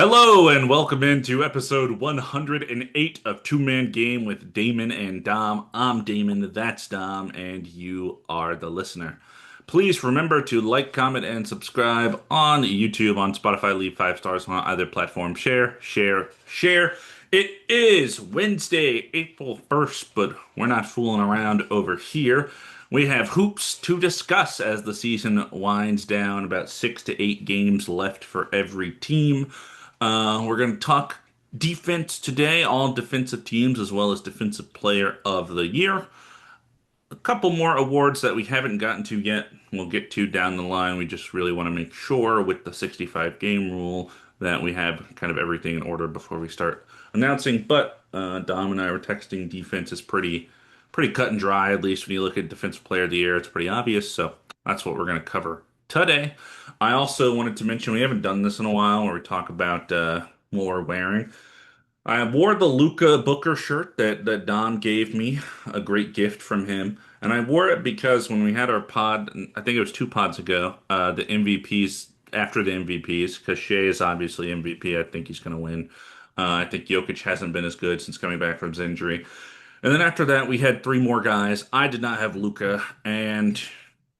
Hello and welcome into episode 108 of Two Man Game with Damon and Dom. I'm Damon, that's Dom, and you are the listener. Please remember to like, comment, and subscribe on YouTube, on Spotify. Leave 5 stars on either platform. Share, share, share. It is Wednesday, April 1st, but we're not fooling around over here. We have hoops to discuss as the season winds down, about 6 to 8 games left for every team. We're going to talk defense today, all defensive teams, as well as Defensive Player of the Year. A couple more awards that we haven't gotten to yet, we'll get to down the line. We just really want to make sure with the 65 game rule that we have kind of everything in order before we start announcing. But Dom and I were texting defense is pretty cut and dry, at least when you look at Defensive Player of the Year, it's pretty obvious. So that's what we're going to cover today. I also wanted to mention we haven't done this in a while where we talk about what we're wearing. I wore the Luca Booker shirt that Don gave me, a great gift from him. And I wore it because when we had our pod, I think it was 2 pods ago, the MVPs, after the MVPs, because Shea is obviously MVP. I think he's going to win. I think Jokic hasn't been as good since coming back from his injury. And then after that, we had 3 more guys. I did not have Luca, and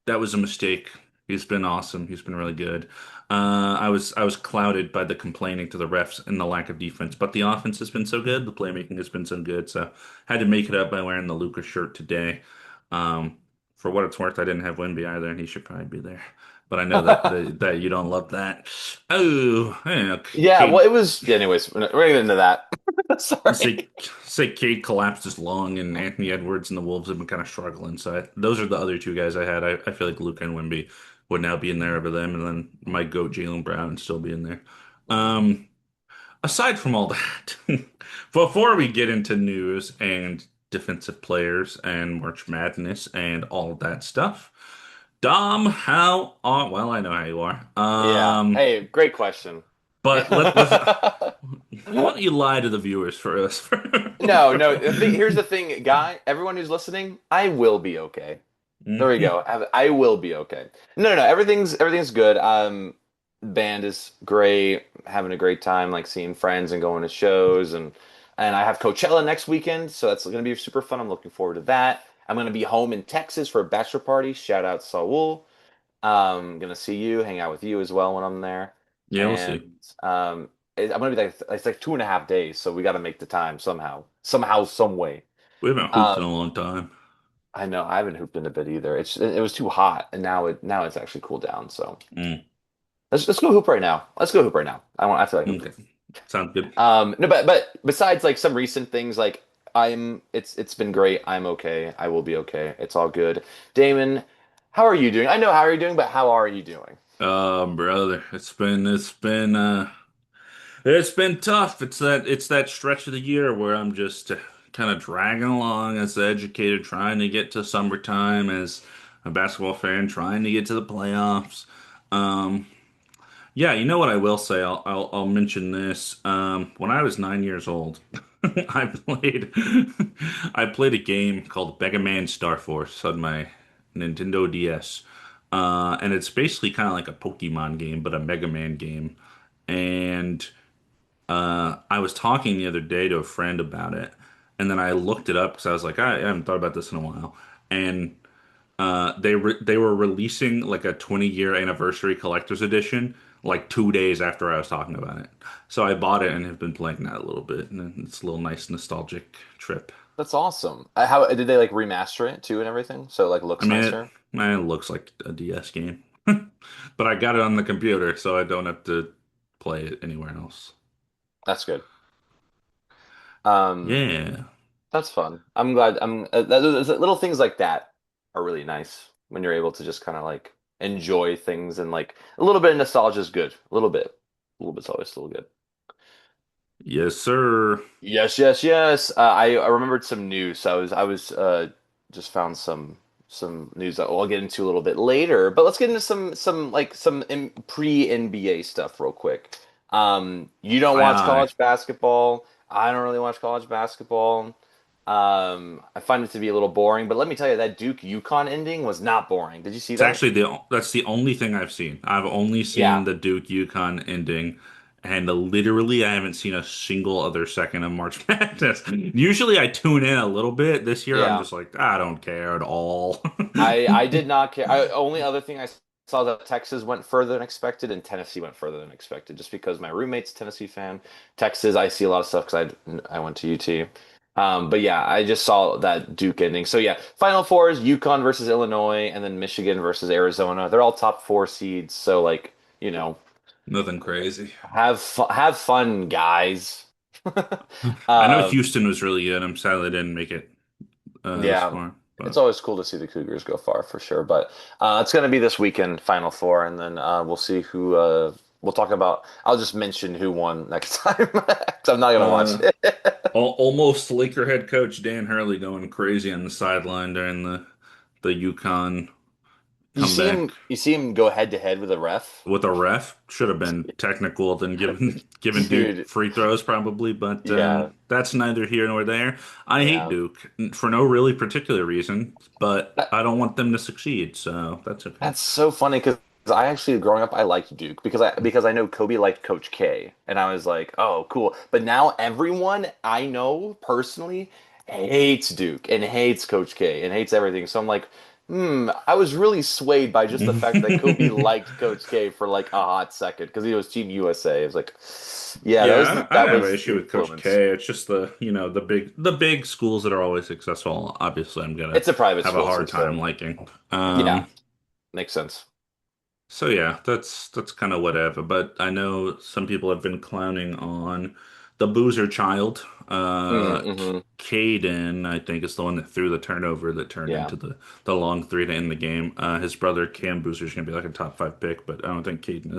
that was a mistake. He's been awesome. He's been really good. I was clouded by the complaining to the refs and the lack of defense, but the offense has been so good. The playmaking has been so good. So had to make it up by wearing the Luca shirt today. Um, for what it's worth, I didn't have Wemby either, and he should probably be there. But I know that you don't love that. Oh, yeah, Yeah, well, Cade. it was. Yeah, anyways, we're not getting into that. Say Sorry. say Cade collapsed his lung, and Anthony Edwards and the Wolves have been kind of struggling. So those are the other 2 guys I had. I feel like Luka and Wemby would now be in there over them, and then my goat Jalen Brown would still be in there. Um, Aside from all that, before we get into news and defensive players and March Madness and all of that stuff, Dom, how are, well, I know how you are. Yeah. Hey, great question. But let's why don't you lie to the viewers for us? No, no. Here's the thing, guy. Everyone who's listening, I will be okay. There we go. I will be okay. No, no, no. Everything's good. Band is great. Having a great time, like seeing friends and going to shows, and I have Coachella next weekend, so that's going to be super fun. I'm looking forward to that. I'm going to be home in Texas for a bachelor party. Shout out Saul. Gonna see you, hang out with you as well when I'm there, Yeah, we'll and see. I'm gonna be like it's like 2.5 days, so we got to make the time somehow, some way. We haven't hooped in a Um, long time. I know I haven't hooped in a bit either. It was too hot, and now it's actually cooled down. So Mm, let's go hoop right now. Let's go hoop right now. I feel like okay. hooping. Sounds good. No, but besides like some recent things, like it's been great. I'm okay. I will be okay. It's all good. Damon, how are you doing? I know how are you doing, but how are you doing? Brother, it's been tough. It's that stretch of the year where I'm just kind of dragging along as an educator, trying to get to summertime, as a basketball fan, trying to get to the playoffs. Um, yeah, you know what I will say? I'll mention this. When I was 9 years old, I played I played a game called Mega Man Star Force on my Nintendo DS. And it's basically kind of like a Pokemon game, but a Mega Man game. And I was talking the other day to a friend about it, and then I looked it up because I was like, I haven't thought about this in a while. And they were releasing like a 20-year anniversary collector's edition like 2 days after I was talking about it. So I bought it and have been playing that a little bit, and it's a little nice nostalgic trip. That's awesome. How did they like remaster it too and everything? So it, like I looks mean, it, nicer. it looks like a DS game, but I got it on the computer, so I don't have to play it anywhere else. That's good. Um, Yeah. that's fun. I'm glad. Little things like that are really nice when you're able to just kind of like enjoy things and like a little bit of nostalgia is good. A little bit's always still good. Yes, sir. Yes, yes, yes. I remembered some news. So I was just found some news that I'll get into a little bit later. But let's get into some pre NBA stuff real quick. You don't Aye, watch aye. college basketball. I don't really watch college basketball. I find it to be a little boring. But let me tell you, that Duke UConn ending was not boring. Did you see It's that? actually that's the only thing I've seen. I've only seen Yeah. the Duke UConn ending, And literally, I haven't seen a single other second of March Madness. Usually, I tune in a little bit. This year, I'm Yeah. just like, I don't care at all. I did not care. Only other thing I saw that Texas went further than expected and Tennessee went further than expected. Just because my roommate's a Tennessee fan, Texas I see a lot of stuff because I went to UT. But yeah, I just saw that Duke ending. So yeah, Final Four is UConn versus Illinois, and then Michigan versus Arizona. They're all top four seeds. So like Nothing crazy. have fun, guys. I know Um, Houston was really good. I'm sad they didn't make it this Yeah, far, it's but always cool to see the Cougars go far for sure. But it's going to be this weekend, Final Four, and then we'll see who. We'll talk about. I'll just mention who won next time 'cause I'm not going to watch uh, it. almost Laker head coach Dan Hurley going crazy on the sideline during the UConn comeback You see him go head to head with a ref, with a ref. Should have been technical than given Duke dude. free throws probably, but Yeah, that's neither here nor there. I hate yeah. Duke for no really particular reason, but I don't want them to succeed, so that's okay. That's so funny because I actually growing up I liked Duke because I know Kobe liked Coach K and I was like, oh, cool. But now everyone I know personally hates Duke and hates Coach K and hates everything. So I'm like, I was really swayed by just the fact that Kobe liked Coach K for like a hot second because he was Team USA. It was like, yeah, Yeah, I that don't have an was issue the with Coach influence. K. It's just the big schools that are always successful. Obviously, I'm gonna It's a private have a school too, hard time so liking. yeah, makes sense. So yeah, that's kind of whatever. But I know some people have been clowning on the Boozer child. Mm-hmm. Caden, I think, is the one that threw the turnover that turned Yeah. into the long three to end the game. His brother Cam Boozer is gonna be like a top five pick, but I don't think Caden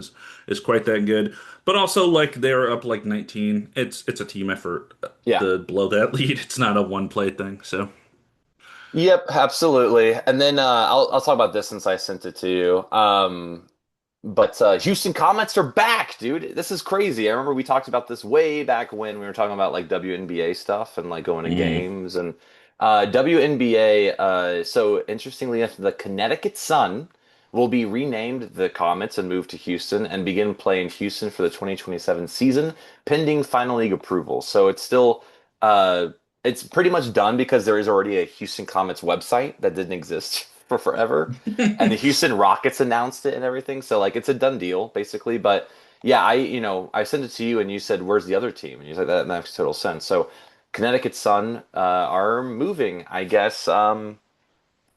is quite that good. But also, like they're up like 19. It's a team effort Yeah. to blow that lead. It's not a one play thing. So Yep, absolutely. And then I'll talk about this since I sent it to you. But Houston Comets are back, dude. This is crazy. I remember we talked about this way back when we were talking about like WNBA stuff and like going to mm, games and WNBA. So interestingly enough, the Connecticut Sun will be renamed the Comets and move to Houston and begin playing Houston for the 2027 season, pending final league approval. So uh, it's pretty much done because there is already a Houston Comets website that didn't exist for forever and the Houston Rockets announced it and everything. So like it's a done deal basically. But yeah, I sent it to you and you said, "Where's the other team?" And you said that makes total sense. So Connecticut Sun are moving, I guess.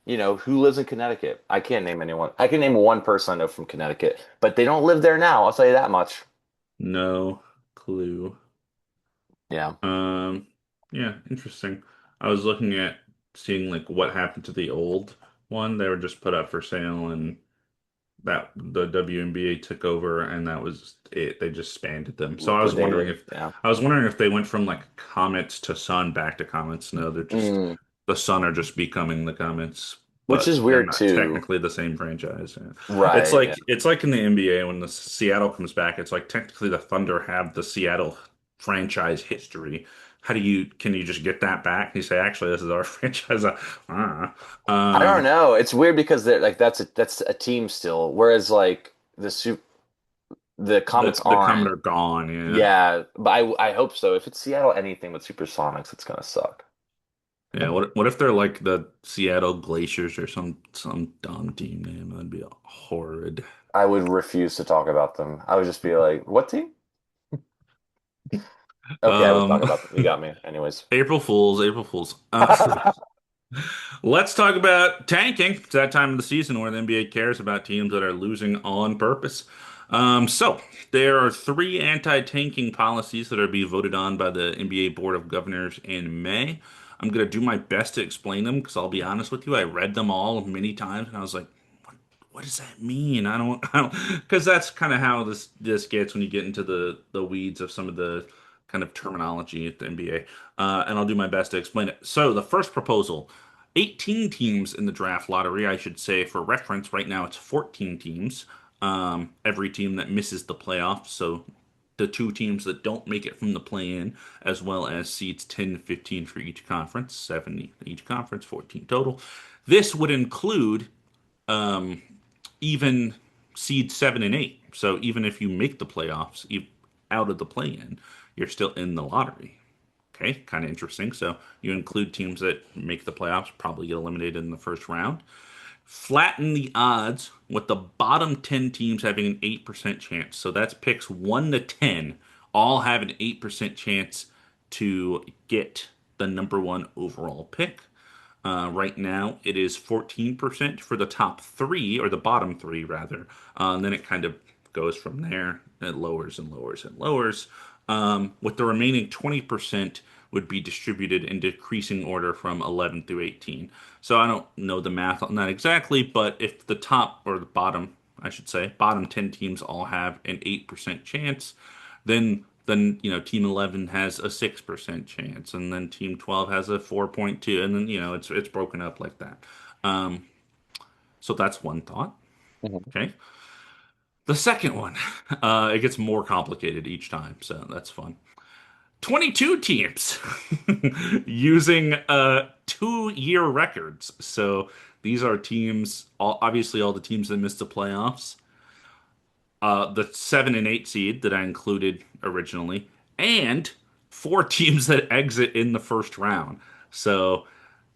Who lives in Connecticut? I can't name anyone. I can name one person I know from Connecticut, but they don't live there now. I'll tell you that much. no clue. Yeah. Um, yeah, interesting. I was looking at seeing like what happened to the old one. They were just put up for sale, and that the WNBA took over, and that was it. They just expanded them. So Liquidated. Yeah. I was wondering if they went from like Comets to Sun back to Comets. No, they're just Mm. the Sun are just becoming the Comets, Which but is they're weird not too. technically the same franchise. Yeah. It's Right. like Yeah. it's like in the NBA when the Seattle comes back. It's like technically the Thunder have the Seattle franchise history. How do you can you just get that back? You say actually this is our franchise. I don't Um, know. It's weird because they're like that's a team still, whereas like the Comets the Comet aren't. are gone. Yeah. Yeah, but I hope so. If it's Seattle anything with Supersonics, it's gonna suck. Yeah, what if they're like the Seattle Glaciers or some dumb team name? That'd be horrid. I would refuse to talk about them. I would just be like, "What team?" Okay, I will talk Um, about them. You got me. Anyways. April Fools, April Fools. Let's talk about tanking. It's that time of the season where the NBA cares about teams that are losing on purpose. So there are three anti-tanking policies that are being voted on by the NBA Board of Governors in May. I'm gonna do my best to explain them because I'll be honest with you, I read them all many times and I was like, what does that mean? I don't, because that's kind of how this gets when you get into the weeds of some of the kind of terminology at the NBA. And I'll do my best to explain it. So the first proposal, 18 teams in the draft lottery, I should say, for reference, right now it's 14 teams. Every team that misses the playoffs, so the two teams that don't make it from the play-in, as well as seeds 10, 15 for each conference, 70 each conference, 14 total. This would include even seed 7 and 8. So even if you make the playoffs, out of the play-in, you're still in the lottery. Okay, kind of interesting. So you include teams that make the playoffs, probably get eliminated in the first round. Flatten the odds with the bottom 10 teams having an 8% chance. So that's picks 1 to 10 all have an 8% chance to get the number one overall pick. Right now, it is 14% for the top three, or the bottom three, rather. And then it kind of goes from there. It lowers and lowers and lowers. With the remaining 20% would be distributed in decreasing order from 11 through 18. So I don't know the math on that exactly, but if the top, or the bottom, I should say, bottom 10 teams all have an 8% chance, then team 11 has a 6% chance, and then team 12 has a 4.2, and then it's broken up like that. um so that's one thought. Mhm. Okay, the second one, it gets more complicated each time, so that's fun. 22 teams using 2-year records. So these are teams, obviously all the teams that missed the playoffs, the 7 and 8 seed that I included originally, and 4 teams that exit in the first round. So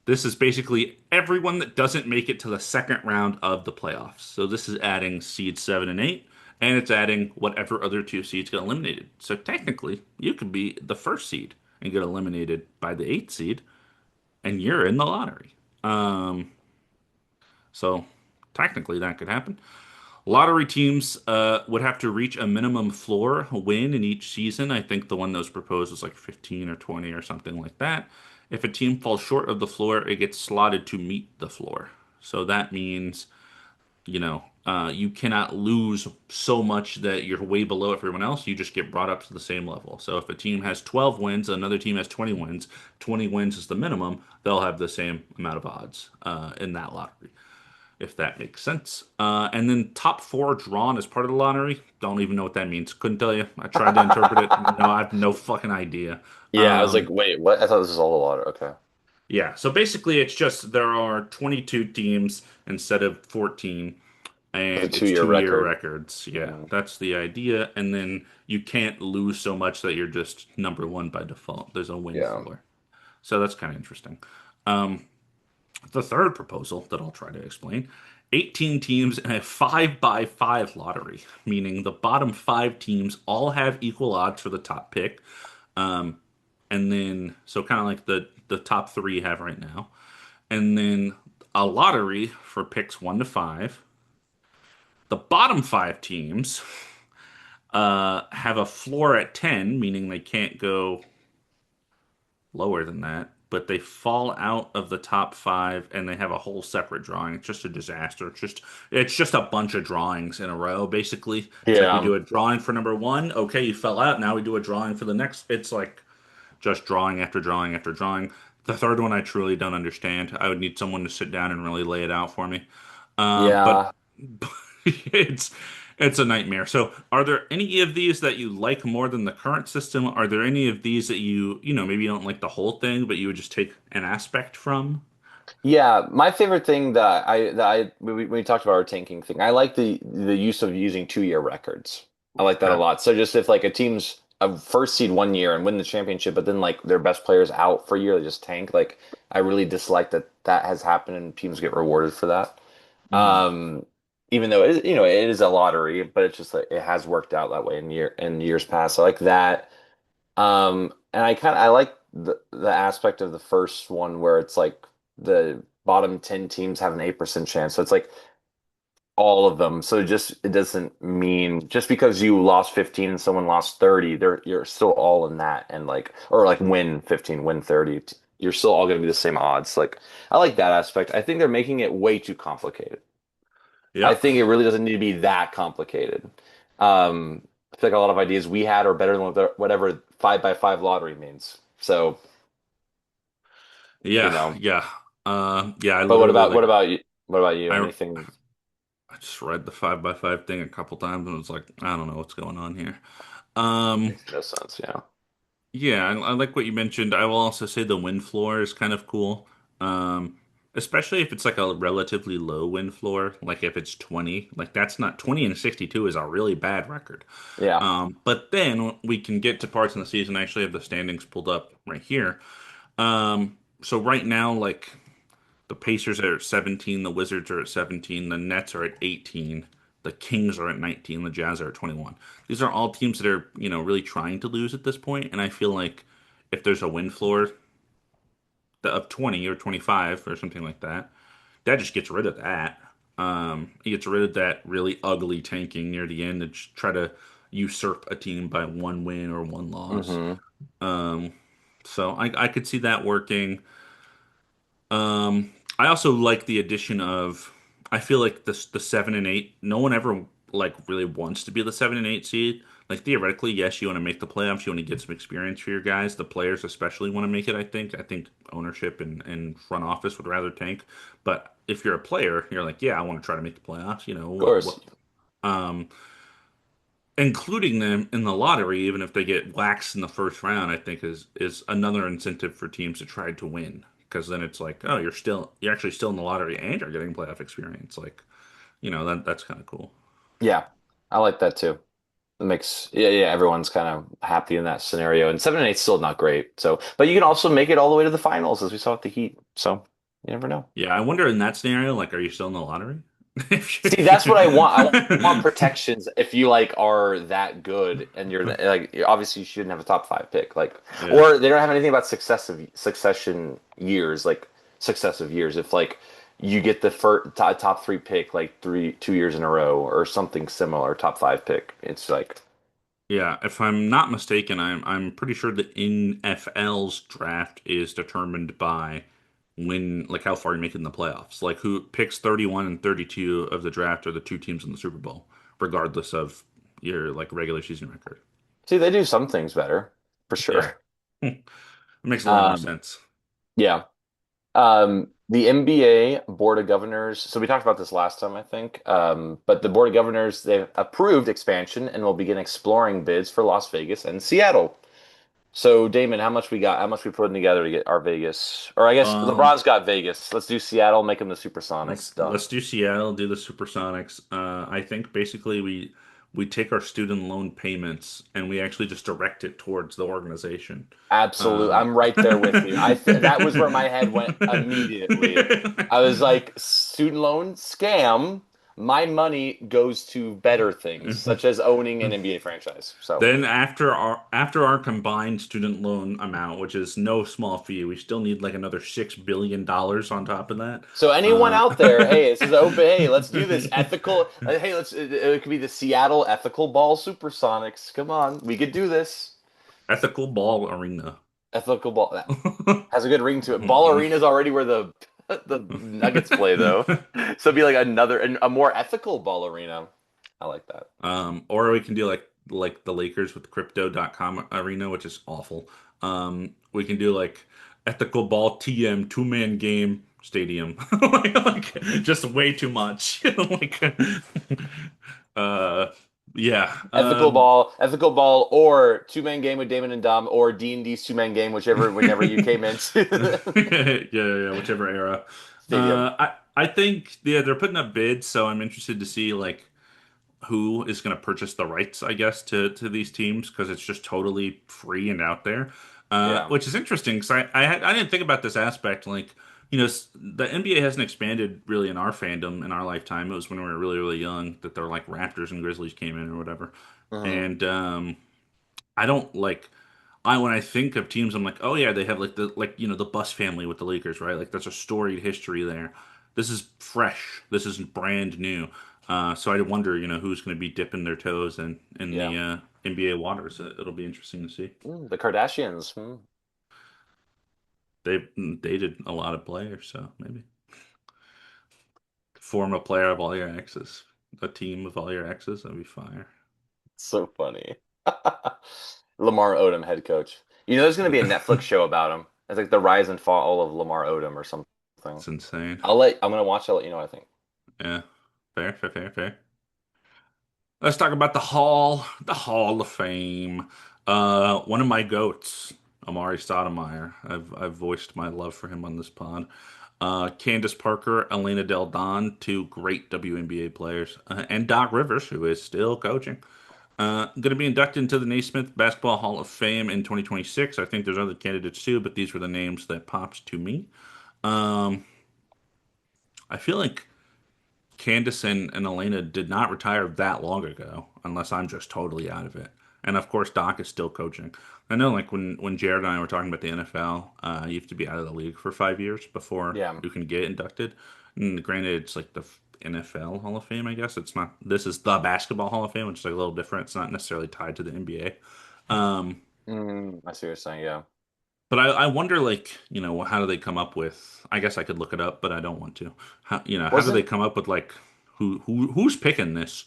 this is basically everyone that doesn't make it to the second round of the playoffs. So this is adding seed 7 and 8, and it's adding whatever other 2 seeds get eliminated. So technically, you could be the first seed and get eliminated by the 8 seed, and you're in the lottery. So technically, that could happen. Lottery teams would have to reach a minimum floor win in each season. I think the one that was proposed was like 15 or 20 or something like that. If a team falls short of the floor, it gets slotted to meet the floor. So that means, you cannot lose so much that you're way below everyone else. You just get brought up to the same level. So if a team has 12 wins, another team has 20 wins, 20 wins is the minimum, they'll have the same amount of odds in that lottery, if that makes sense. And then top four drawn as part of the lottery. Don't even know what that means. Couldn't tell you. I tried to interpret it. No, I have no fucking idea. Yeah, I was like, Um, wait, what? I thought this was all the water. Okay. yeah, so basically it's just there are 22 teams instead of 14, With a and it's 2-year 2-year record. records. Yeah, Mhm. that's the idea. And then you can't lose so much that you're just number one by default. There's a win Yeah. floor. So that's kind of interesting. Um, The third proposal that I'll try to explain: 18 teams in a 5 by 5 lottery, meaning the bottom 5 teams all have equal odds for the top pick. Um, and then, so kind of like the top three have right now. And then a lottery for picks 1 to 5. The bottom 5 teams have a floor at 10, meaning they can't go lower than that, but they fall out of the top 5 and they have a whole separate drawing. It's just a disaster. It's just a bunch of drawings in a row, basically. It's like we Yeah. do a drawing for number one. Okay, you fell out. Now we do a drawing for the next. It's like just drawing after drawing after drawing. The third one I truly don't understand. I would need someone to sit down and really lay it out for me. But Yeah. it's it's a nightmare. So, are there any of these that you like more than the current system? Are there any of these that maybe you don't like the whole thing, but you would just take an aspect from? Yeah, my favorite thing that I when we talked about our tanking thing, I like the use of using 2-year records. I like that a Okay. lot. So just if like a team's a first seed one year and win the championship, but then like their best players out for a year, they just tank. Like I really dislike that that has happened and teams get rewarded for that. Hmm. Even though it is, it is a lottery, but it's just like it has worked out that way in years past. I like that. And I like the aspect of the first one where it's like the bottom 10 teams have an 8% chance. So it's like all of them. So it doesn't mean just because you lost 15 and someone lost 30, you're still all in that and like or like win 15, win 30. You're still all going to be the same odds. Like I like that aspect. I think they're making it way too complicated. I Yep. think it really doesn't need to be that complicated. I feel like a lot of ideas we had are better than whatever 5 by 5 lottery means. So, you Yeah. know, Yeah. Yeah. I but literally like what about you? What about you? I Anything I just read the 5 by 5 thing a couple times and was like, I don't know what's going on here. Um, makes no sense, yeah. yeah, I like what you mentioned. I will also say the wind floor is kind of cool. Um, especially if it's like a relatively low win floor, like if it's 20, like that's not 20 and 62 is a really bad record. Yeah. But then we can get to parts in the season. I actually have the standings pulled up right here. So right now, like the Pacers are at 17, the Wizards are at 17, the Nets are at 18, the Kings are at 19, the Jazz are at 21. These are all teams that are, really trying to lose at this point, and I feel like if there's a win floor of 20 or 25 or something like that, that just gets rid of that. It gets rid of that really ugly tanking near the end to try to usurp a team by one win or one loss. Hmm. Um, so I could see that working. I also like the addition of. I feel like the 7 and 8. No one ever like really wants to be the 7 and 8 seed. Like theoretically, yes, you want to make the playoffs. You want to get some experience for your guys. The players especially want to make it. I think. I think ownership and front office would rather tank. But if you're a player, you're like, yeah, I want to try to make the playoffs. You know Of what? course. What? Including them in the lottery, even if they get waxed in the first round, I think is another incentive for teams to try to win. Because then it's like, oh, you're actually still in the lottery and you're getting playoff experience. Like, that's kind of cool. Yeah. I like that too. It makes yeah, everyone's kind of happy in that scenario. And 7 and 8's still not great. So, but you can also make it all the way to the finals, as we saw with the Heat. So you never know. Yeah, I wonder in that scenario, like, are you still in the lottery? See, that's what I want. I want protections if you like are that good and you're like obviously you shouldn't have a top five pick. Like Yeah, or they don't have anything about succession years, like successive years. If like you get the first top three pick like 2 years in a row or something similar, top five pick. It's like yeah. If I'm not mistaken, I'm pretty sure the NFL's draft is determined by like how far you make it in the playoffs. Like who picks 31 and 32 of the draft are the two teams in the Super Bowl, regardless of your like regular season record. see they do some things better for Yeah. sure. It makes a lot more Um, sense. yeah. The NBA Board of Governors, so we talked about this last time, I think. But the Board of Governors, they've approved expansion and will begin exploring bids for Las Vegas and Seattle. So, Damon, how much we got? How much we putting together to get our Vegas? Or I guess Um, LeBron's got Vegas. Let's do Seattle, make them the Supersonics. Done. let's do Seattle, do the Supersonics. I think basically we take our student loan payments and we actually just direct it towards the organization. Absolutely. Um, I'm right there with you. I th That was where my head went immediately. I was like, student loan scam. My money goes to better things, such as owning an NBA franchise. So, Then after our combined student loan amount, which is no small fee, we still need like another $6 billion on top of that. so anyone Uh, out there, hey, this is open. Hey, let's do this ethical. Hey, it could be the Seattle Ethical Ball Supersonics. Come on, we could do this. ethical ball arena. Ethical ball that has a good ring to it. Ball Arena is already where the the Nuggets play, though. So it'd be like a more ethical ball arena. I like that. Or we can do like the Lakers with crypto.com arena, which is awful. We can do like ethical ball TM two-man game stadium. like just way too much. Like uh yeah. Ethical ball, or two-man game with Damon and Dom, or D&D's two-man game, whichever whenever you came into Yeah, whichever era. stadium. I think yeah, they're putting up bids, so I'm interested to see like who is going to purchase the rights, I guess, to these teams because it's just totally free and out there, Yeah. which is interesting because I didn't think about this aspect. Like, the NBA hasn't expanded really in our fandom in our lifetime. It was when we were really, really young that they're like Raptors and Grizzlies came in or whatever. Hmm. And I don't like I when I think of teams, I'm like, oh yeah, they have the Bus family with the Lakers, right? Like that's a storied history there. This is fresh. This is brand new. So I wonder, who's going to be dipping their toes in Yeah. the NBA waters. It'll be interesting to see. The Kardashians. They've dated a lot of players, so maybe form a player of all your exes, a team of all your exes. That'd be fire. So funny. Lamar Odom, head coach. You know, there's going to be a Netflix show about him. It's like the rise and fall of Lamar Odom or something. It's insane. I'm going to watch it. I'll let you know what I think. Yeah, fair, fair, fair, fair. Let's talk about the Hall of Fame. One of my goats, Amari Stoudemire. I've voiced my love for him on this pod. Candace Parker, Elena Del Don, two great WNBA players, and Doc Rivers, who is still coaching. Going to be inducted into the Naismith Basketball Hall of Fame in 2026. I think there's other candidates too, but these were the names that popped to me. Um, I feel like Candace and Elena did not retire that long ago, unless I'm just totally out of it. And of course, Doc is still coaching. I know, like when Jared and I were talking about the NFL, you have to be out of the league for 5 years before Yeah. you can get inducted. And granted, it's like the NFL Hall of Fame, I guess. It's not. This is the Basketball Hall of Fame, which is like a little different. It's not necessarily tied to the NBA. I see what you're saying. Yeah. But I wonder, like, how do they come up with? I guess I could look it up, but I don't want to. How do they Wasn't come up with like who's picking this?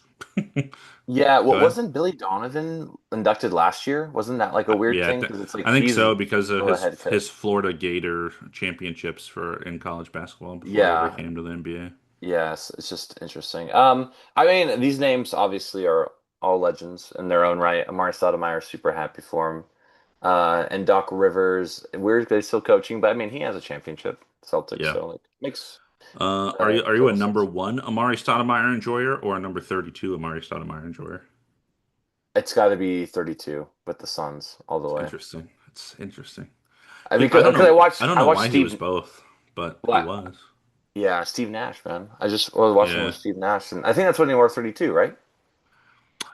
Yeah, Go well, ahead. wasn't Billy Donovan inducted last year? Wasn't that like a weird Yeah, thing? Because it's like I think he's so because of still a his head coach. his Florida Gator championships for in college basketball before he ever Yeah, came to the NBA. yes, it's just interesting. I mean, these names obviously are all legends in their own right. Amari Stoudemire, super happy for him. And Doc Rivers, weird they're still coaching, but I mean, he has a championship, Celtics, Yeah. so like makes Are you a total number sense. one Amari Stoudemire enjoyer or a number 32 Amari Stoudemire enjoyer? It's got to be 32 with the Suns all the It's way. interesting. It's interesting. I mean, I don't because I know. I watched don't I know watched why he was Steve. both, but he What? was. Yeah, Steve Nash, man. I just was watching with Yeah. Steve Nash, and I think that's when he wore 32, right?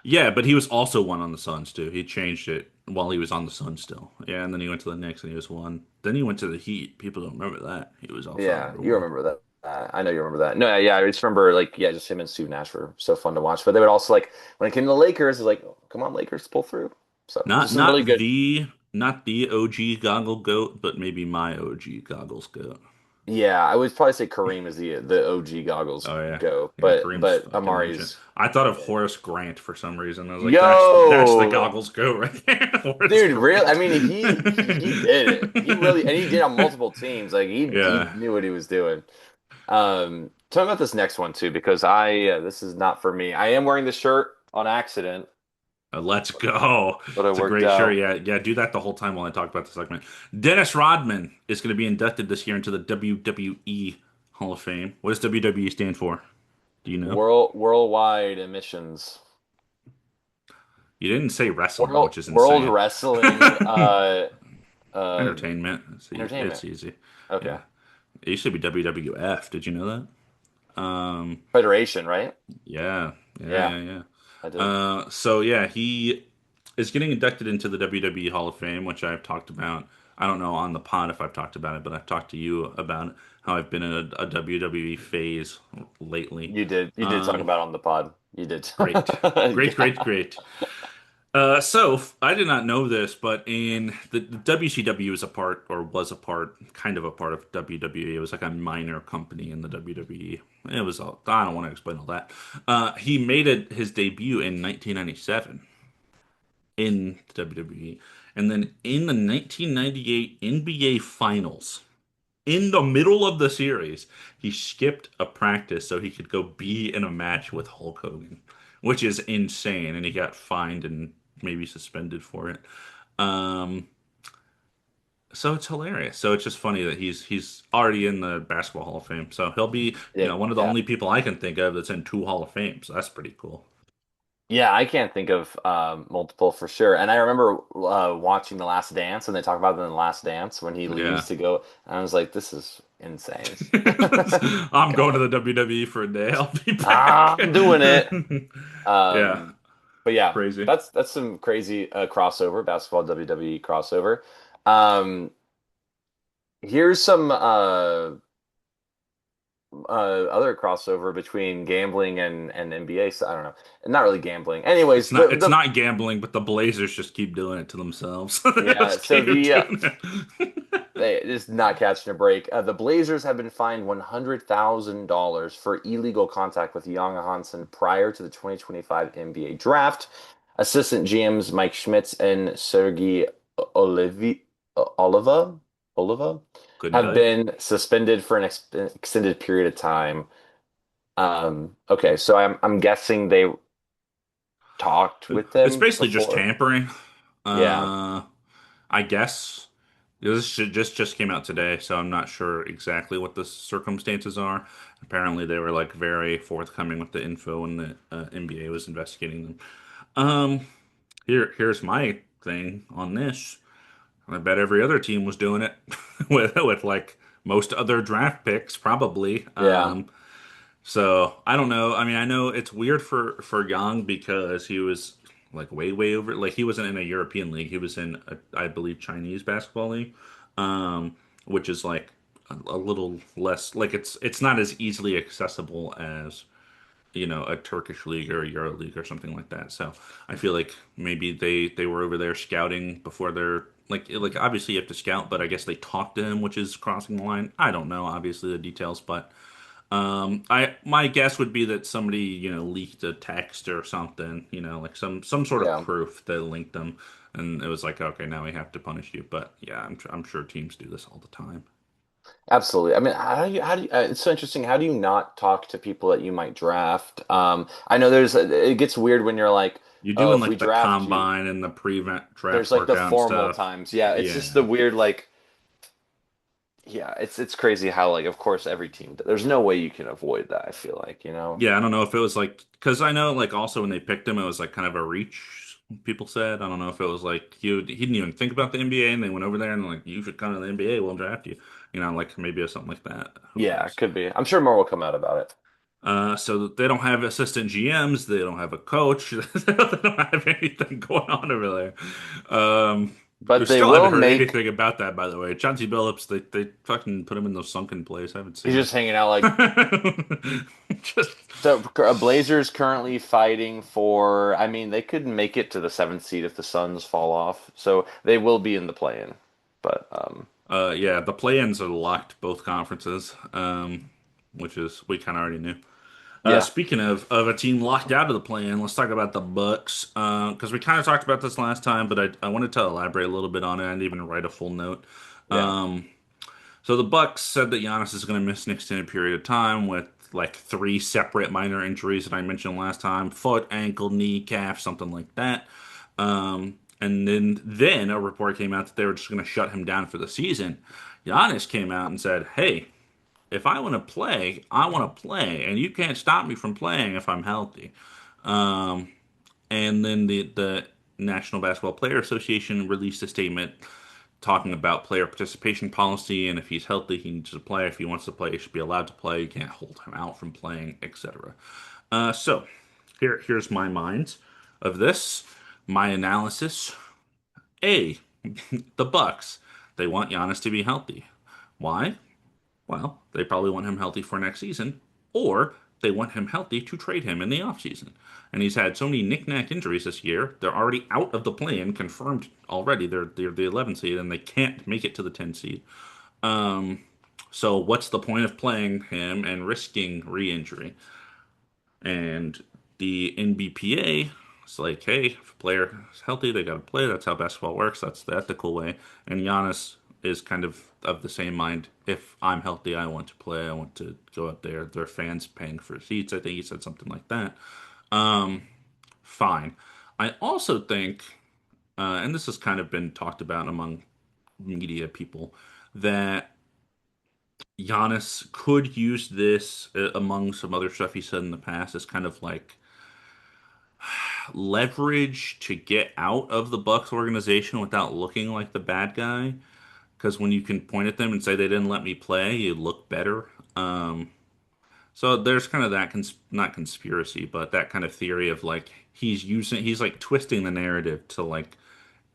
Yeah, but he was also one on the Suns too. He changed it while he was on the Suns still. Yeah, and then he went to the Knicks and he was one. Then he went to the Heat. People don't remember that. He was also Yeah, number you one. remember that. I know you remember that. No, yeah, I just remember like yeah, just him and Steve Nash were so fun to watch. But they would also like when it came to the Lakers, it's like, oh, come on, Lakers, pull through. So Not just some really not good. the not the OG goggle goat, but maybe my OG goggles goat. Yeah, I would probably say Kareem is the OG goggles Oh yeah. go, Yeah, but Kareem's fucking legend. Amari's I thought of Horace Grant for some reason. I was like, that's the yo, goggles goat right there. Horace dude, real. I Grant. mean, he did it. He really and he did on multiple teams. Like he Yeah. knew what he was doing. Tell me about this next one too, because this is not for me. I am wearing the shirt on accident, Let's go. but it It's a worked great shirt. out. Yeah, yeah. Do that the whole time while I talk about the segment. Dennis Rodman is going to be inducted this year into the WWE Hall of Fame. What does WWE stand for? Do you know? Worldwide emissions. You didn't say wrestling, which is World insane. Wrestling uh Entertainment. It's Entertainment. easy. Okay. Yeah. It used to be WWF. Did you know that? Federation, right? Yeah. Yeah, Yeah, yeah, yeah. I did. So yeah, he is getting inducted into the WWE Hall of Fame, which I've talked about. I don't know on the pod if I've talked about it, but I've talked to you about how I've been in a WWE phase lately. You did talk Um, about it on the pod. You did. great, great, great, Yeah. great. I did not know this, but in the WCW is a part, or was a part, kind of a part of WWE. It was like a minor company in the WWE. It was all, I don't want to explain all that. He made his debut in 1997 in the WWE. And then in the 1998 NBA Finals, in the middle of the series, he skipped a practice so he could go be in a match with Hulk Hogan, which is insane. And he got fined and maybe suspended for it. Um, so it's hilarious. So it's just funny that he's already in the Basketball Hall of Fame. So he'll be, Yeah. one of the Yeah. only people I can think of that's in two Hall of Fames. So that's pretty cool. Yeah, I can't think of multiple for sure. And I remember watching The Last Dance, and they talk about it in The Last Dance when he leaves Yeah. to go. And I was like, this is insane. I'm going to God. the WWE for a day. I'll be back. I'm doing it. Yeah, Um, but yeah, crazy. that's some crazy crossover, basketball WWE crossover. Um, here's some other crossover between gambling and NBA. So I don't know, not really gambling. Anyways, It's not the it's the not gambling, but the Blazers just keep doing it to themselves. They yeah, just so keep the doing it. they just not catching a break. The Blazers have been fined $100,000 for illegal contact with Young Hansen prior to the 2025 NBA draft. Assistant GMs Mike Schmitz and Sergey Olivi, Oliva, Oliva Good have night. been suspended for an extended period of time. Okay, so I'm guessing they talked with It's them basically just before. tampering. Yeah. Uh, I guess This just came out today, so I'm not sure exactly what the circumstances are. Apparently, they were like very forthcoming with the info when the NBA was investigating them. Um, here's my thing on this. I bet every other team was doing it with like most other draft picks, probably. Yeah, So I don't know. I mean, I know it's weird for Young because he was like way over. Like he wasn't in a European league. He was in I believe Chinese basketball league, which is like a little less. Like it's not as easily accessible as a Turkish league or a Euro league or something like that. So I feel like maybe they were over there scouting before they're like obviously you have to scout, but I guess they talked to him, which is crossing the line. I don't know obviously the details, but I my guess would be that somebody leaked a text or something, like some sort of yeah. proof that linked them, and it was like okay now we have to punish you. But yeah, I'm sure teams do this all the time. Absolutely. I mean, it's so interesting. How do you not talk to people that you might draft? I know it gets weird when you're like, You do oh, in if we like the draft you, combine and the pre-event there's draft like the workout and formal stuff. times. Yeah, it's just the Yeah. weird, like, yeah, it's crazy how, like, of course, every team, there's no way you can avoid that, I feel like, you know? Yeah, I don't know if it was like because I know like also when they picked him, it was like kind of a reach. People said I don't know if it was like he didn't even think about the NBA, and they went over there and like you should come to the NBA, we'll draft you. Like maybe it was something like that. Who Yeah, it knows? could be. I'm sure more will come out about it. So they don't have assistant GMs, they don't have a coach, they don't have anything going on over there. But they Still haven't will heard make, anything about that, by the way. Chauncey Billups, they fucking put him in those sunken place. I haven't he's seen just hanging out like, him. Just so Blazers currently fighting for, I mean, they could make it to the seventh seed if the Suns fall off. So they will be in the play-in. But yeah, the play-ins are locked both conferences, which is we kind of already knew. yeah, Speaking of a team locked out of the play-in, let's talk about the Bucks. Because we kind of talked about this last time, but I wanted to elaborate a little bit on it. I didn't even write a full note. yeah, So the Bucks said that Giannis is going to miss an extended period of time with like three separate minor injuries that I mentioned last time: foot, ankle, knee, calf, something like that. And then a report came out that they were just going to shut him down for the season. Giannis came out and said, "Hey, if I want to play, I want to play, and you can't stop me from playing if I'm healthy." And then the National Basketball Player Association released a statement talking about player participation policy, and if he's healthy, he needs to play. If he wants to play, he should be allowed to play. You can't hold him out from playing, etc. So here's my mind of this. My analysis: A, the Bucks. They want Giannis to be healthy. Why? Well, they probably want him healthy for next season, or they want him healthy to trade him in the offseason. And he's had so many knick-knack injuries this year. They're already out of the play-in, confirmed already. They're the 11 seed, and they can't make it to the 10 seed. So what's the point of playing him and risking re-injury? And the NBPA is like, hey, if a player is healthy, they got to play. That's how basketball works. That's the ethical way. And Giannis is kind of the same mind. If I'm healthy, I want to play. I want to go out there. There are fans paying for seats. I think he said something like that. Fine. I also think, and this has kind of been talked about among media people, that Giannis could use this among some other stuff he said in the past as kind of like leverage to get out of the Bucks organization without looking like the bad guy. Because when you can point at them and say they didn't let me play, you look better. So there's kind of that not conspiracy, but that kind of theory of like he's like twisting the narrative to like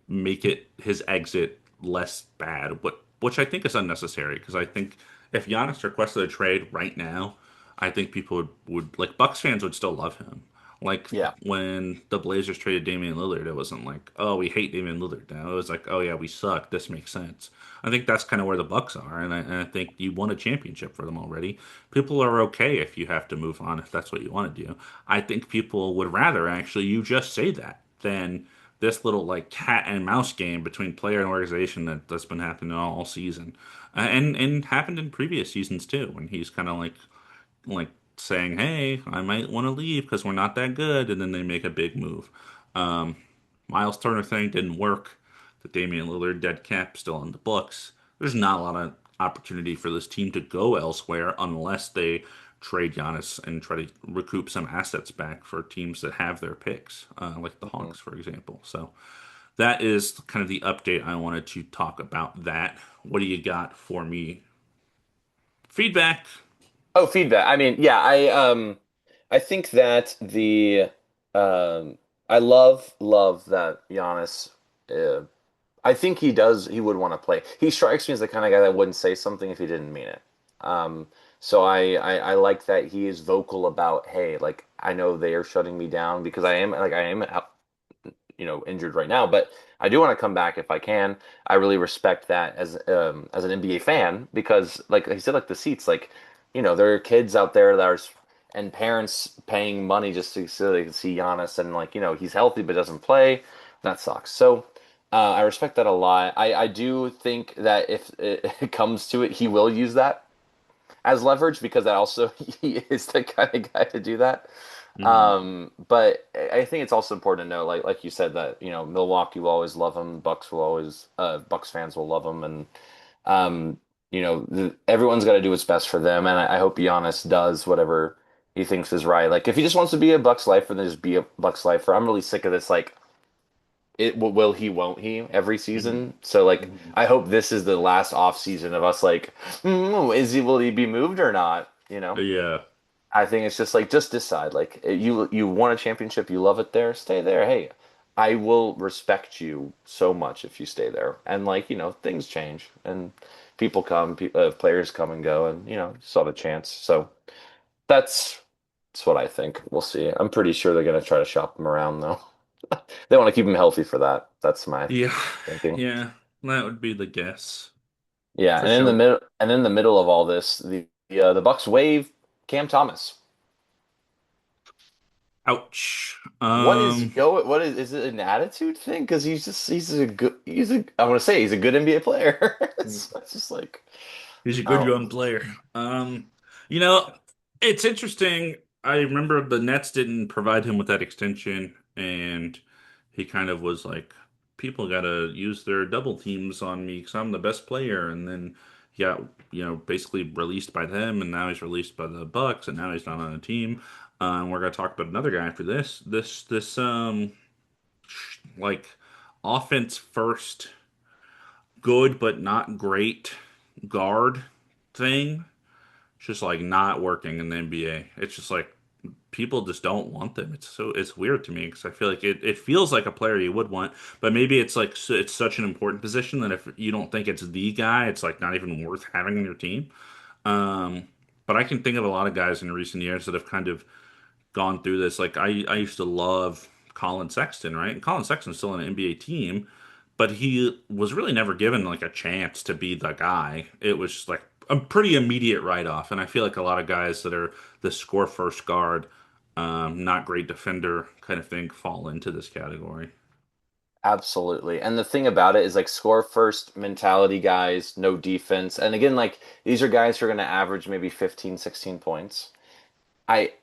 make it his exit less bad, which I think is unnecessary because I think if Giannis requested a trade right now, I think people would like Bucks fans would still love him. Like yeah, when the Blazers traded Damian Lillard, it wasn't like, oh, we hate Damian Lillard now. It was like, oh yeah, we suck. This makes sense. I think that's kind of where the Bucks are, and I think you won a championship for them already. People are okay if you have to move on if that's what you want to do. I think people would rather actually you just say that than this little like cat and mouse game between player and organization that's been happening all season, and happened in previous seasons too, when he's kind of like saying, "Hey, I might want to leave because we're not that good," and then they make a big move. Miles Turner thing didn't work. the Damian Lillard dead cap still on the books, there's not a lot of opportunity for this team to go elsewhere unless they trade Giannis and try to recoup some assets back for teams that have their picks, like the Mhm. Hawks, for example. So that is kind of the update I wanted to talk about that. What do you got for me? Feedback. Oh, feedback. I mean, yeah, I think that the um I love that Giannis uh, I think he would want to play. He strikes me as the kind of guy that wouldn't say something if he didn't mean it. Um so I like that he is vocal about, hey, like I know they are shutting me down because I am injured right now, but I do want to come back if I can. I really respect that as an NBA fan because, like I said, like the seats, like there are kids out there that are and parents paying money just so they can see Giannis and like he's healthy but doesn't play. That sucks. So I respect that a lot. I do think that if it comes to it, he will use that as leverage because that also he is the kind of guy to do that. Mhm. But I think it's also important to know, like you said, that Milwaukee will always love him, Bucks will always, Bucks fans will love him, and everyone's got to do what's best for them. And I hope Giannis does whatever he thinks is right. Like if he just wants to be a Bucks lifer, then just be a Bucks lifer. I'm really sick of this. Like it will he, won't he every Mhm. season. So like Mhm. I hope this is the last off season of us like, will he be moved or not? Yeah. I think it's just like just decide. Like you won a championship, you love it there, stay there. Hey, I will respect you so much if you stay there. And like things change and people come, players come and go, and you still have a chance. So that's that's what I think. We'll see. I'm pretty sure they're gonna try to shop him around though. They want to keep him healthy for that. That's my Yeah. thinking. Yeah. That would be the guess Yeah, for and sure. in the middle of all this, the Bucks waive Cam Thomas. Ouch. What is it an attitude thing? Because he's a good I want to say he's a good NBA player. It's just like He's a I good don't young player. You know, it's interesting. I remember the Nets didn't provide him with that extension, and he kind of was like, people got to use their double teams on me because I'm the best player. And then he got, basically released by them, and now he's released by the Bucks, and now he's not on a team. And we're gonna talk about another guy after this. Like offense first, good but not great guard thing just like not working in the NBA. It's just like people just don't want them. It's weird to me because I feel like it feels like a player you would want, but maybe it's like it's such an important position that if you don't think it's the guy, it's like not even worth having on your team. Um, but I can think of a lot of guys in recent years that have kind of gone through this. Like I used to love Colin Sexton, right? And Colin Sexton's still on an NBA team, but he was really never given like a chance to be the guy. It was just like a pretty immediate write off. And I feel like a lot of guys that are the score first guard, not great defender kind of thing fall into this category. absolutely. And the thing about it is like score first mentality guys, no defense. And again, like these are guys who are going to average maybe 15, 16 points. I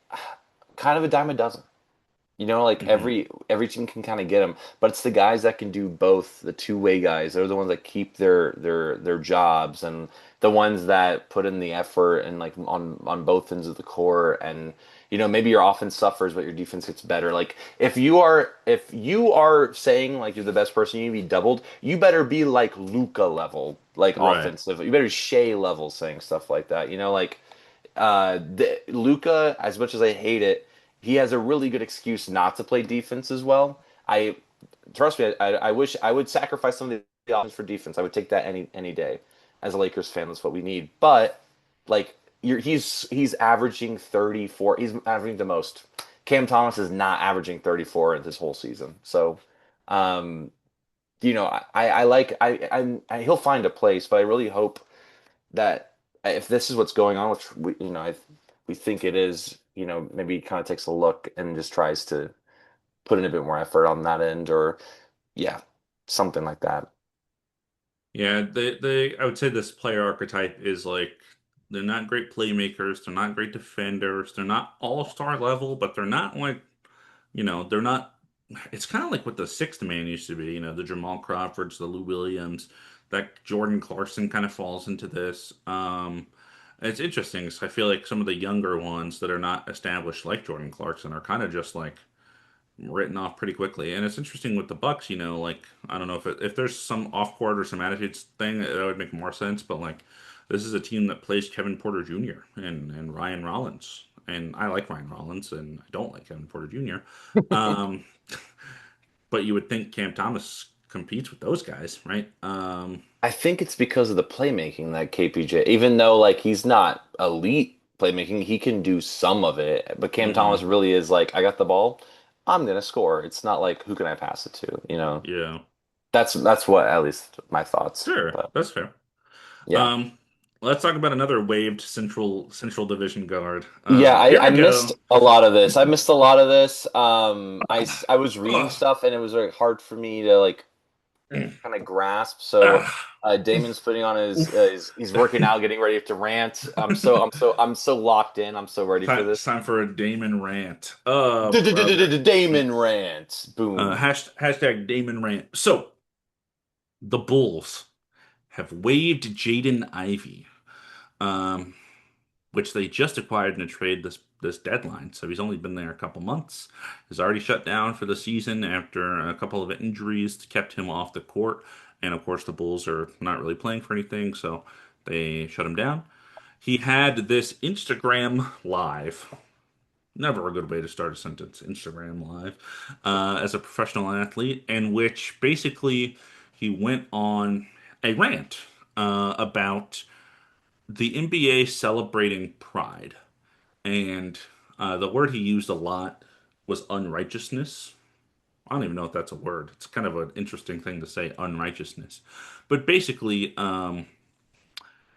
kind of a dime a dozen. Like Hmm. every team can kind of get them, but it's the guys that can do both, the two-way guys. They're the ones that keep their jobs and the ones that put in the effort and like on both ends of the court. And maybe your offense suffers, but your defense gets better. Like if you are saying like you're the best person, you need to be doubled. You better be like Luca level, like Right. offensive. You better be Shea level saying stuff like that. Like Luca, as much as I hate it, he has a really good excuse not to play defense as well. I trust me. I wish I would sacrifice some of the offense for defense. I would take that any day. As a Lakers fan, that's what we need. But like he's averaging 34. He's averaging the most. Cam Thomas is not averaging 34 in this whole season. So, um, I like he'll find a place, but I really hope that if this is what's going on, which we think it is, maybe he kind of takes a look and just tries to put in a bit more effort on that end, or yeah, something like that. Yeah, I would say this player archetype is like they're not great playmakers, they're not great defenders, they're not all-star level, but they're not like, they're not. it's kind of like what the sixth man used to be, the Jamal Crawfords, the Lou Williams, that Jordan Clarkson kind of falls into this. It's interesting 'cause I feel like some of the younger ones that are not established like Jordan Clarkson are kind of just like written off pretty quickly. And it's interesting with the Bucks, like I don't know if there's some off court or some attitudes thing that would make more sense, but like this is a team that plays Kevin Porter Jr. and Ryan Rollins, and I like Ryan Rollins, and I don't like Kevin Porter Jr. Um, but you would think Cam Thomas competes with those guys, right? I think it's because of the playmaking that KPJ, even though like he's not elite playmaking, he can do some of it. But Cam Thomas hmm really is like, I got the ball, I'm gonna score. It's not like who can I pass it to, you know? Yeah, That's what at least my thoughts. sure, But that's fair. yeah. Um, let's talk about another waived Central Division guard. Yeah, Here I we missed go. a lot of this. I missed a lot of this. I was reading Ugh. stuff and it was very hard for me to like kind of grasp. So Ah. Damon's putting on Oof. he's working out, getting ready to rant. I'm so locked in. I'm so ready for It's this. time for a Damon rant. Oh, brother. Damon rant. Boom. Hashtag Damon rant. So, the Bulls have waived Jaden Ivey, um, which they just acquired in a trade this deadline. So he's only been there a couple months. He's already shut down for the season after a couple of injuries kept him off the court. And of course, the Bulls are not really playing for anything, so they shut him down. He had this Instagram live. Never a good way to start a sentence. Instagram live, as a professional athlete, in which basically he went on a rant about the NBA celebrating Pride. And the word he used a lot was unrighteousness. I don't even know if that's a word. It's kind of an interesting thing to say, unrighteousness. But basically,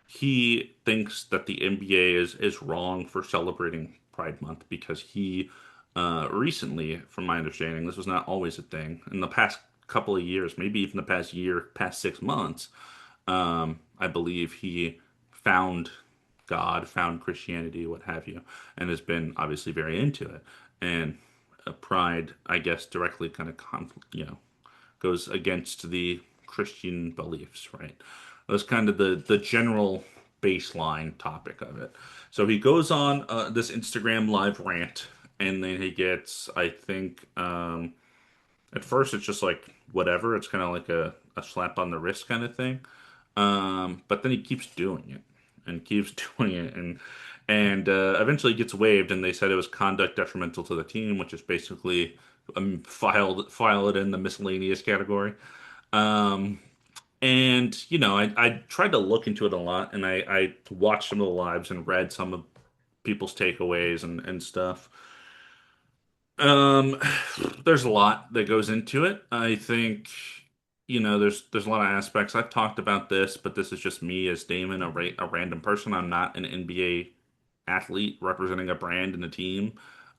he thinks that the NBA is wrong for celebrating Pride Month because he recently, from my understanding, this was not always a thing. In the past couple of years, maybe even the past year, past 6 months, I believe he found God, found Christianity, what have you, and has been obviously very into it. And Pride, I guess, directly kind of goes against the Christian beliefs, right? That's kind of the general baseline topic of it. So he goes on this Instagram live rant, and then he gets, I think, at first it's just like whatever. It's kind of like a slap on the wrist kind of thing. But then he keeps doing it and keeps doing it, and eventually gets waived. And they said it was conduct detrimental to the team, which is basically file it in the miscellaneous category. Um, and I tried to look into it a lot, and I watched some of the lives and read some of people's takeaways and stuff. Um, there's a lot that goes into it. I think, there's a lot of aspects. I've talked about this, but this is just me as Damon, a random person. I'm not an NBA athlete representing a brand and a team.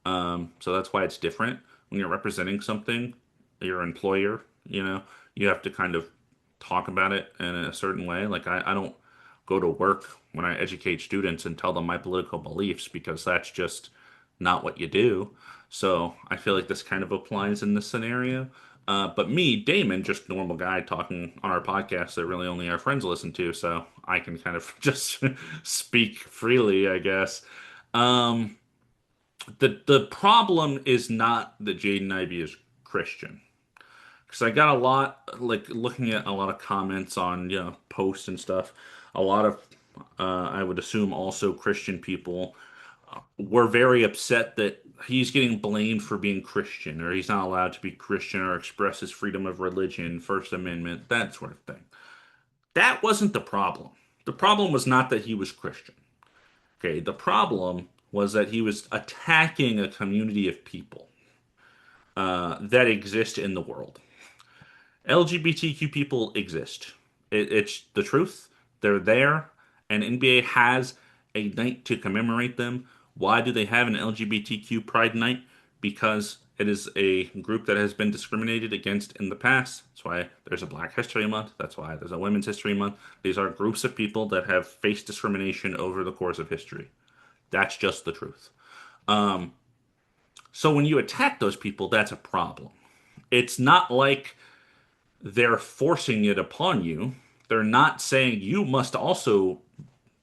So that's why it's different. When you're representing something, your employer, you have to kind of talk about it in a certain way. Like I don't go to work when I educate students and tell them my political beliefs because that's just not what you do. So I feel like this kind of applies in this scenario. But me, Damon, just normal guy talking on our podcast that really only our friends listen to, so I can kind of just speak freely, I guess. Um, the problem is not that Jaden Ivey is Christian, because I got a lot like looking at a lot of comments on posts and stuff. A lot of I would assume also Christian people were very upset that he's getting blamed for being Christian, or he's not allowed to be Christian or express his freedom of religion, First Amendment, that sort of thing. That wasn't the problem. The problem was not that he was Christian. Okay, the problem was that he was attacking a community of people that exist in the world. LGBTQ people exist. It's the truth. They're there, and NBA has a night to commemorate them. Why do they have an LGBTQ Pride Night? Because it is a group that has been discriminated against in the past. That's why there's a Black History Month. That's why there's a Women's History Month. These are groups of people that have faced discrimination over the course of history. That's just the truth. So when you attack those people, that's a problem. It's not like they're forcing it upon you. They're not saying you must also,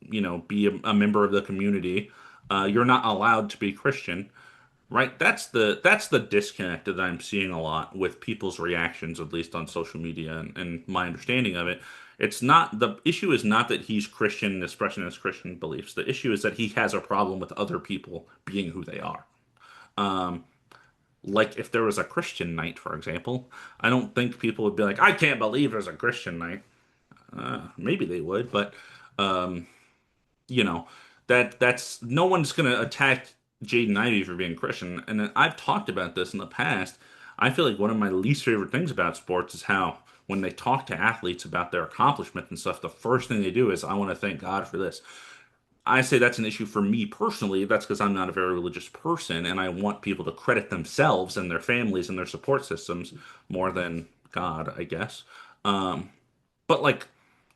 be a member of the community. You're not allowed to be Christian, right? That's the disconnect that I'm seeing a lot with people's reactions, at least on social media, and my understanding of it. It's not the issue is not that he's Christian and expressing his Christian beliefs. The issue is that he has a problem with other people being who they are. Like if there was a Christian night, for example, I don't think people would be like, "I can't believe there's a Christian night." Maybe they would, but you know that's no one's gonna attack Jaden Ivey for being Christian. And then I've talked about this in the past. I feel like one of my least favorite things about sports is how when they talk to athletes about their accomplishments and stuff, the first thing they do is, "I want to thank God for this." I say that's an issue for me personally. That's because I'm not a very religious person, and I want people to credit themselves and their families and their support systems more than God, I guess. But like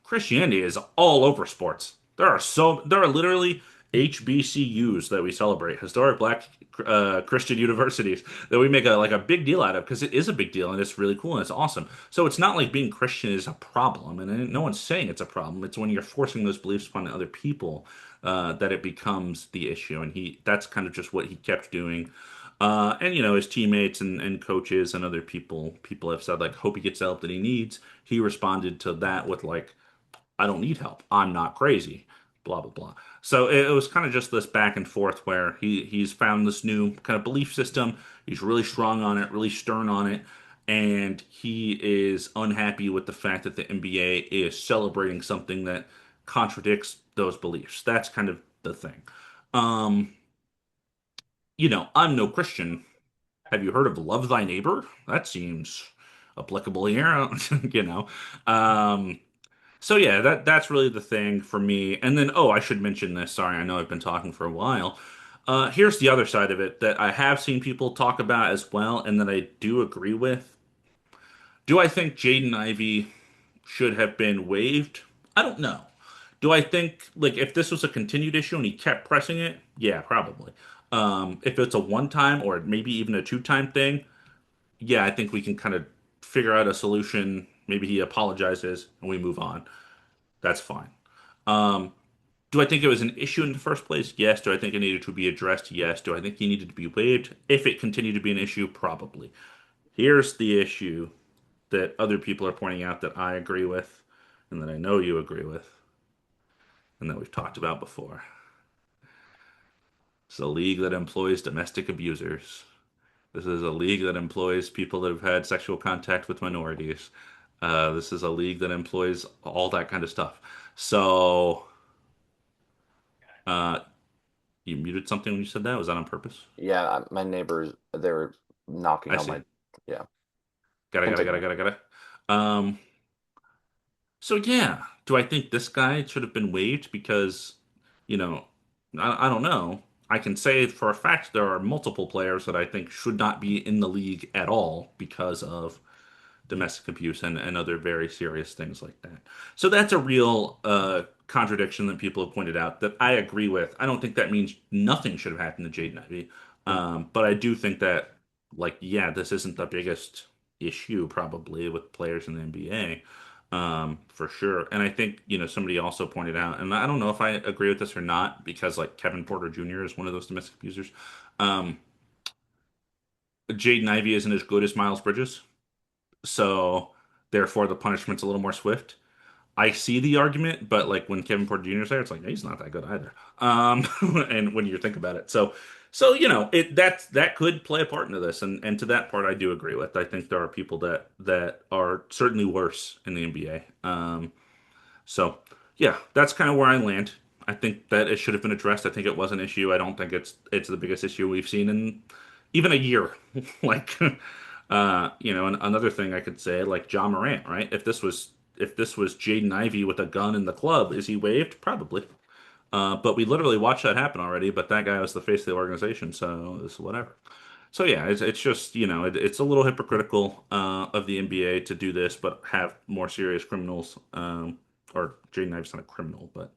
Christianity is all over sports. There are literally HBCUs that we celebrate, historic Black Christian universities that we make a big deal out of because it is a big deal and it's really cool and it's awesome. So it's not like being Christian is a problem, and no one's saying it's a problem. It's when you're forcing those beliefs upon other people that it becomes the issue, and he that's kind of just what he kept doing. And his teammates and coaches and other people have said like, hope he gets the help that he needs. He responded to that with like, I don't need help. I'm not crazy. Blah blah blah. So it was kind of just this back and forth where he's found this new kind of belief system. He's really strong on it, really stern on it, and he is unhappy with the fact that the NBA is celebrating something that contradicts those beliefs. That's kind of the thing. Um, I'm no Christian. Have you heard of love thy neighbor? That seems applicable here, you know. Um, so yeah, that's really the thing for me. And then, oh, I should mention this. Sorry, I know I've been talking for a while. Here's the other side of it that I have seen people talk about as well, and that I do agree with. Do I think Jaden Ivey should have been waived? I don't know. Do I think like if this was a continued issue and he kept pressing it? Yeah, probably. If it's a one time or maybe even a two-time thing, yeah, I think we can kind of figure out a solution. Maybe he apologizes and we move on. That's fine. Um, do I think it was an issue in the first place? Yes. Do I think it needed to be addressed? Yes. Do I think he needed to be waived? If it continued to be an issue, probably. Here's the issue that other people are pointing out that I agree with, and that I know you agree with, and that we've talked about before. It's a league that employs domestic abusers. This is a league that employs people that have had sexual contact with minorities. This is a league that employs all that kind of stuff. So, uh, you muted something when you said that? Was that on purpose? Yeah, my neighbors, they were knocking I on my, see. yeah. Gotta, Continue. gotta, gotta. Um, so yeah, do I think this guy should have been waived because, you know, I don't know. I can say for a fact there are multiple players that I think should not be in the league at all because of domestic abuse and other very serious things like that. So that's a real contradiction that people have pointed out that I agree with. I don't think that means nothing should have happened to Jaden Ivey. But I do think that, like, yeah, this isn't the biggest issue probably with players in the NBA. For sure. And I think, somebody also pointed out, and I don't know if I agree with this or not, because like Kevin Porter Jr. is one of those domestic abusers. Um, Jaden Ivey isn't as good as Miles Bridges. So therefore the punishment's a little more swift. I see the argument, but like when Kevin Porter Jr. is there, it's like he's not that good either. And when you think about it, so that could play a part into this, and to that part I do agree with. I think there are people that are certainly worse in the NBA. So yeah, that's kind of where I land. I think that it should have been addressed. I think it was an issue. I don't think it's the biggest issue we've seen in even a year. Like, and another thing I could say, like John Morant, right? If this was Jaden Ivey with a gun in the club, is he waived? Probably. But we literally watched that happen already. But that guy was the face of the organization, so it's whatever. So yeah, it's just it's a little hypocritical of the NBA to do this, but have more serious criminals. Or Jaden Ivey's not a criminal, but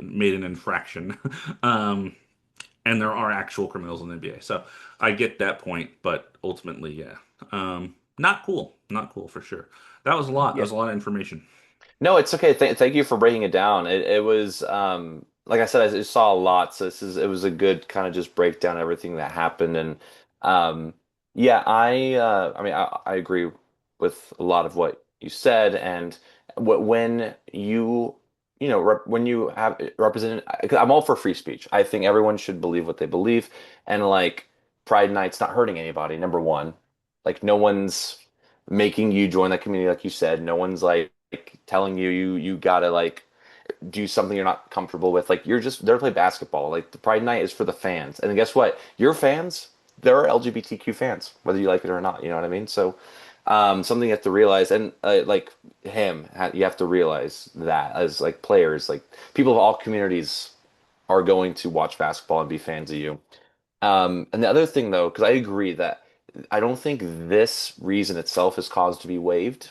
made an infraction. um, and there are actual criminals in the NBA. So I get that point, but ultimately, yeah. Not cool. Not cool for sure. That was a lot. That Yeah. was a lot of information. No, it's okay. Thank you for breaking it down. It was like I said, I just saw a lot, so it was a good kind of just breakdown of everything that happened, and um, yeah, I mean I agree with a lot of what you said, and when you know when you have represented, 'cause I'm all for free speech. I think everyone should believe what they believe, and like Pride Night's not hurting anybody. Number one, like no one's making you join that community, like you said. No one's like telling you gotta like do something you're not comfortable with. Like you're just there to play basketball. Like the Pride Night is for the fans, and guess what? Your fans, there are LGBTQ fans, whether you like it or not. You know what I mean? So something you have to realize, and like you have to realize that as like players, like people of all communities are going to watch basketball and be fans of you. And the other thing, though, because I agree that I don't think this reason itself is cause to be waived.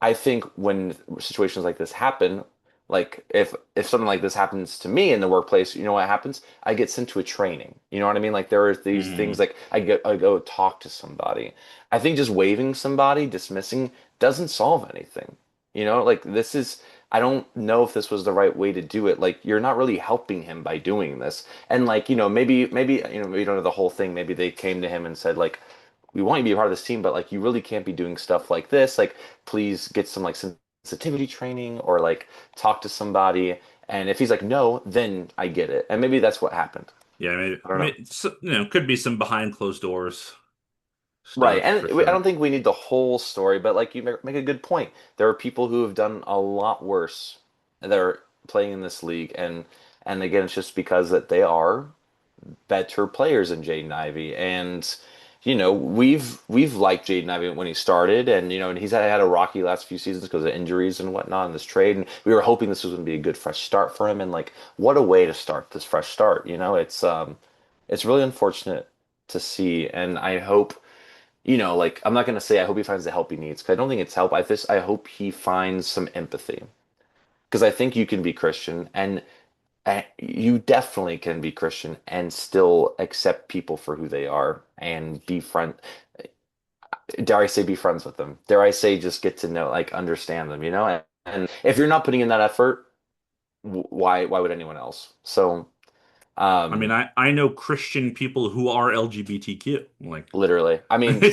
I think when situations like this happen, like if something like this happens to me in the workplace, you know what happens? I get sent to a training. You know what I mean? Like there are these things Hmm. like I go talk to somebody. I think just waiving somebody, dismissing doesn't solve anything. You know, like this is I don't know if this was the right way to do it. Like you're not really helping him by doing this. And like, maybe you don't know the whole thing. Maybe they came to him and said like we want you to be a part of this team, but like you really can't be doing stuff like this. Like, please get some like sensitivity training or like talk to somebody. And if he's like, no, then I get it. And maybe that's what happened. Yeah, maybe, I don't know. could be some behind closed doors Right. stuff And for I sure. don't think we need the whole story, but like you make a good point. There are people who have done a lot worse that are playing in this league. And again, it's just because that they are better players than Jaden Ivey. And we've liked Jaden Ivey when he started, and and he's had a rocky last few seasons because of injuries and whatnot in this trade. And we were hoping this was going to be a good fresh start for him. And like, what a way to start this fresh start. It's really unfortunate to see, and I hope. Like I'm not gonna say I hope he finds the help he needs because I don't think it's help. I hope he finds some empathy because I think you can be Christian and you definitely can be Christian and still accept people for who they are and be friend. Dare I say, be friends with them? Dare I say, just get to know, like, understand them? And if you're not putting in that effort, why would anyone else? So, I mean, um, I know Christian people who are LGBTQ. Like, literally, I mean,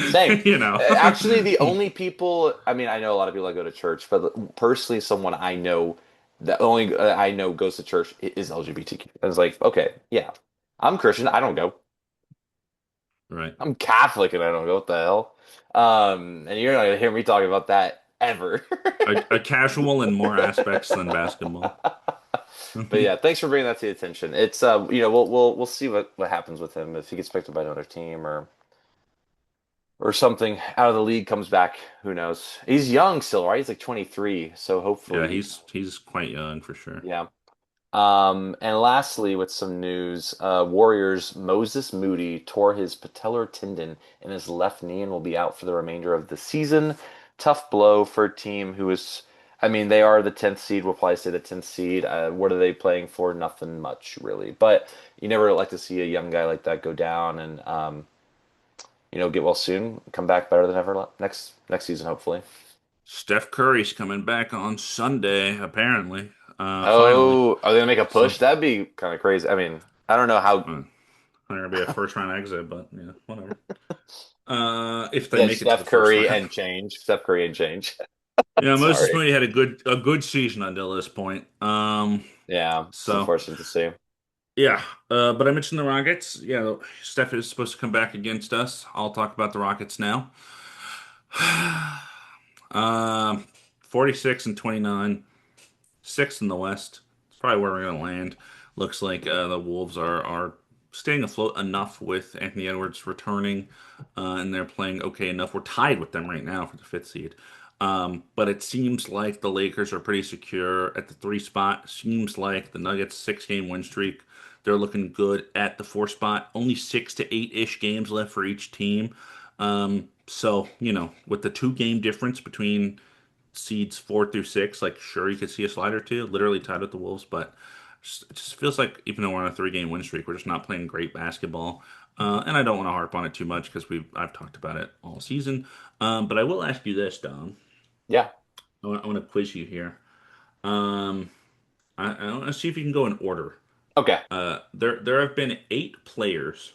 same. you know. Actually, the only people, I mean, I know a lot of people that go to church, but personally, someone I know that only I know goes to church is LGBTQ. I was like, okay, yeah, I'm Christian. I don't go. Right. I'm Catholic and I don't go, what the hell? And you're not gonna hear me talking about that ever. A casual in more aspects than basketball. But yeah, thanks for bringing that to the attention. It's we'll see what happens with him if he gets picked up by another team or something out of the league comes back. Who knows? He's young still, right? He's like 23, so Yeah, hopefully, he's quite young for sure. yeah. And lastly, with some news, Warriors Moses Moody tore his patellar tendon in his left knee and will be out for the remainder of the season. Tough blow for a team who is, I mean, they are the 10th seed. We'll probably say the 10th seed. What are they playing for? Nothing much, really. But you never like to see a young guy like that go down and, get well soon, come back better than ever next season, hopefully. Steph Curry's coming back on Sunday, apparently. Finally. Oh, are they gonna make a So, push? That'd be kind of crazy. I mean, I don't know how. uh, gonna be a first round exit, but yeah, whatever. If they Yeah, make it to the first round. Steph Curry and change. Yeah, Moses Sorry. Moody had a good season until this point. Yeah, it's So unfortunate to see. yeah, but I mentioned the Rockets. Yeah, Steph is supposed to come back against us. I'll talk about the Rockets now. Um, 46 and 29, sixth in the West. It's probably where we're gonna land. Looks like the Wolves are staying afloat enough with Anthony Edwards returning, and they're playing okay enough. We're tied with them right now for the fifth seed. But it seems like the Lakers are pretty secure at the three spot. Seems like the Nuggets 6 game win streak. They're looking good at the four spot. Only 6 to 8 ish games left for each team. So, with the 2 game difference between seeds 4 through 6, like sure you could see a slide or two, literally tied with the Wolves, but it just feels like even though we're on a 3 game win streak, we're just not playing great basketball. And I don't want to harp on it too much because I've talked about it all season. But I will ask you this, Dom. Yeah. I want to quiz you here. Um, I want to see if you can go in order. Okay. There have been 8 players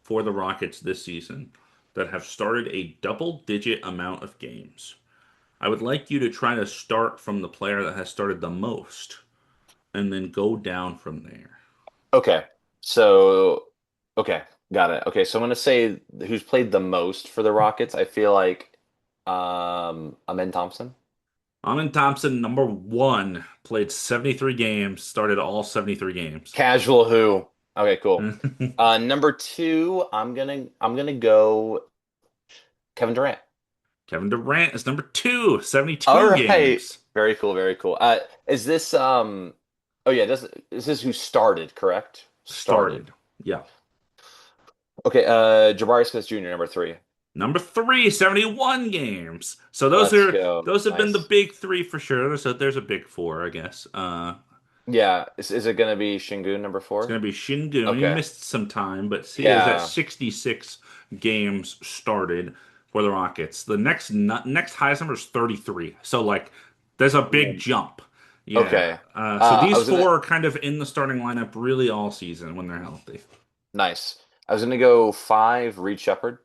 for the Rockets this season that have started a double-digit amount of games. I would like you to try to start from the player that has started the most and then go down from there. Okay. So, okay, got it. Okay, so I'm gonna say who's played the most for the Rockets. I feel like Amen Thompson. Amin Thompson, number 1, played 73 games, started all 73 games. Casual who? Okay, cool. Number two, I'm gonna go Kevin Durant. Kevin Durant is number 2, All 72 right. games. Very cool, very cool. Is this oh yeah, this is this who started, correct? Started. Started. Yeah. Okay, Jabari Smith Jr., number three. Number 3, 71 games. So Let's go. those have been the Nice. big 3 for sure. So there's a big 4, I guess. Yeah. Is it gonna be Shingun number It's four? going to be Shingun. He Okay. missed some time, but see, is at Yeah. 66 games started for the Rockets. The next highest number is 33. So like, there's a big Ooh. jump. Yeah. Okay. So I these was gonna 4 are kind of in the starting lineup really all season when they're healthy. nice. I was gonna go five, Reed Shepard.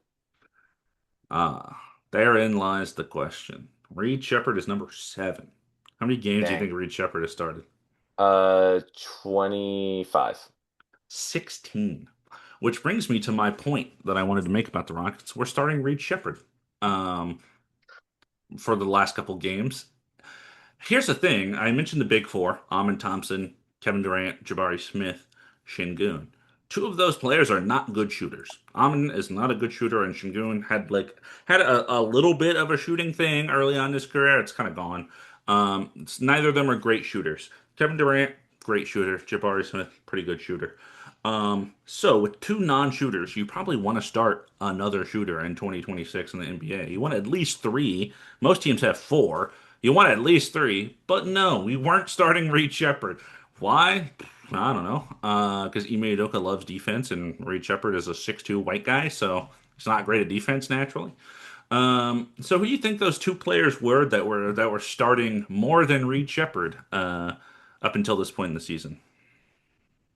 Therein lies the question. Reed Shepard is number 7. How many games do you Dang. think Reed Shepard has started? 25. 16. Which brings me to my point that I wanted to make about the Rockets. We're starting Reed Shepard um, for the last couple games. Here's the thing. I mentioned the big 4, Amon Thompson, Kevin Durant, Jabari Smith, Shingun. 2 of those players are not good shooters. Amon is not a good shooter, and Shingun had a little bit of a shooting thing early on in his career. It's kind of gone. Neither of them are great shooters. Kevin Durant, great shooter. Jabari Smith, pretty good shooter. So with 2 non-shooters, you probably want to start another shooter in 2026 in the NBA. You want at least 3. Most teams have 4. You want at least 3, but no, we weren't starting Reed Shepard. Why? I don't know. Because Ime Udoka loves defense, and Reed Shepard is a 6'2" white guy, so he's not great at defense naturally. So who do you think those 2 players were that were starting more than Reed Shepard up until this point in the season?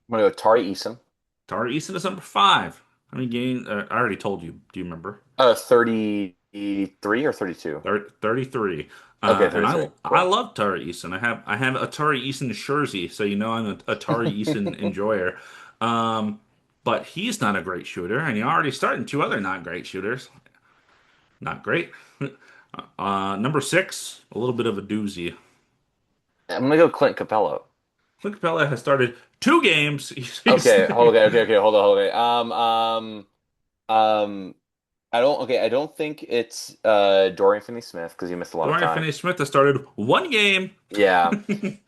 I'm gonna go Tari Eason. Tari Eason is number 5. How many games? I already told you. Do you remember? 33 or 32? 33. Okay, And 33. I Cool. love Tari Eason. I have a Tari Eason jersey, so you know I'm a Tari Eason enjoyer. Um, but he's not a great shooter, and you're already starting 2 other not great shooters. Not great. Number 6, a little bit of a doozy. I'm gonna go Clint Capella. Clint Capella has started 2 games. Okay, hold on, hold on. Um, I don't think it's Dorian Finney-Smith because he missed a lot of Dorian time. Finney-Smith has started 1 game. Yeah.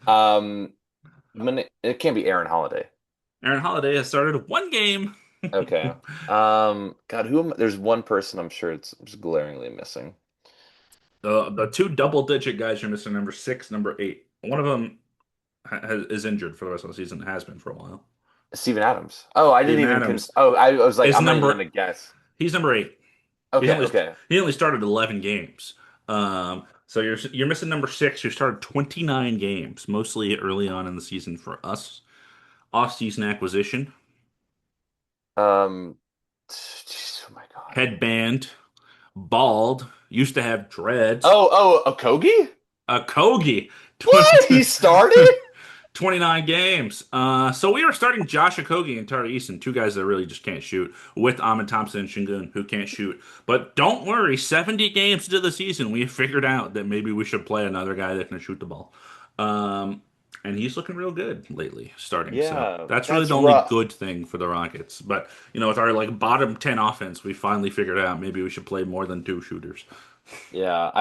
Um, it can't be Aaron Holiday. Aaron Holiday has started 1 game. Okay. God, there's one person I'm sure it's just glaringly missing. The 2 double-digit guys you're missing, number 6, number 8. One of them is injured for the rest of the season. Has been for a while. Steven Adams. Oh, I didn't Steven even Adams I was like, is I'm not even number. gonna guess. He's number 8. He Okay, only okay. he only started 11 games. So you're missing number 6. You started 29 games, mostly early on in the season for us. Off-season acquisition, Jeez, oh my God. headband, bald, used to have dreads. Okogie? A Kogi, What? He started? 29 games. So we were starting Josh Okogie and Tari Eason, 2 guys that really just can't shoot, with Ahmed Thompson and Shingun, who can't shoot. But don't worry, 70 games into the season, we figured out that maybe we should play another guy that can shoot the ball. Um, and he's looking real good lately, starting. So Yeah, that's really that's the only rough. good thing for the Rockets. But with our like bottom 10 offense, we finally figured out maybe we should play more than 2 shooters. Yeah,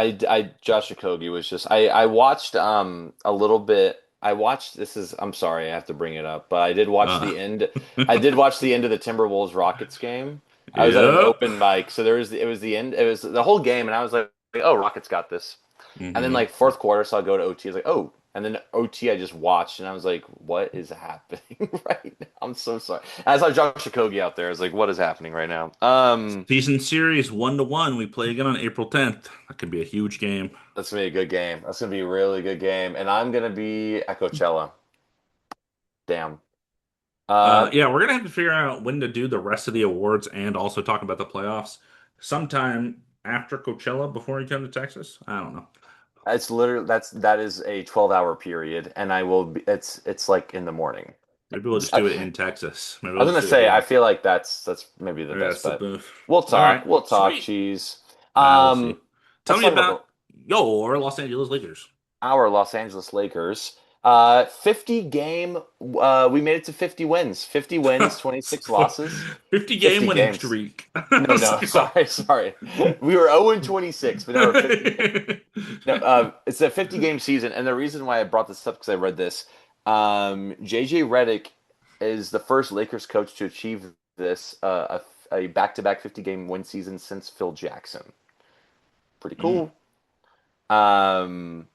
Josh Okogie was just I watched a little bit. I watched this is I'm sorry I have to bring it up, but I did watch Uh, the end. I did watch the end of the Timberwolves Rockets game. I was at an yep. open mic, so it was the end. It was the whole game, and I was like, oh, Rockets got this. And then hmm like fourth quarter, so I go to OT. I was like, oh. And then OT, I just watched, and I was like, "What is happening right now?" I'm so sorry. And I saw Josh Okogie out there. I was like, "What is happening right now?" Season series 1-1. We play again on April 10th. That could be a huge game. That's gonna be a good game. That's gonna be a really good game, and I'm gonna be at Coachella. Damn. Uh, Yeah, we're gonna have to figure out when to do the rest of the awards and also talk about the playoffs sometime after Coachella before you come to Texas. I don't know. it's literally that is a 12-hour period, and I will be. It's like in the morning. Maybe we'll just I, do it in Texas. Maybe I we'll was just gonna do it say, I here. feel like that's maybe the Maybe best that's the bet. move. We'll All talk. right, We'll talk. sweet. Cheese. We'll see. Tell Let's me talk about the about your Los Angeles Lakers. our Los Angeles Lakers. 50 game. We made it to 50 wins. 50 wins, 26 losses. 50 game 50 winning games. streak. No, Let's no, go. sorry. We were 0 and 26, but now we're 50 game. No, it's a 50 game season, and the reason why I brought this up because I read this. JJ Redick is the first Lakers coach to achieve this a back-to-back 50 game win season since Phil Jackson. Pretty Mm. cool. Um,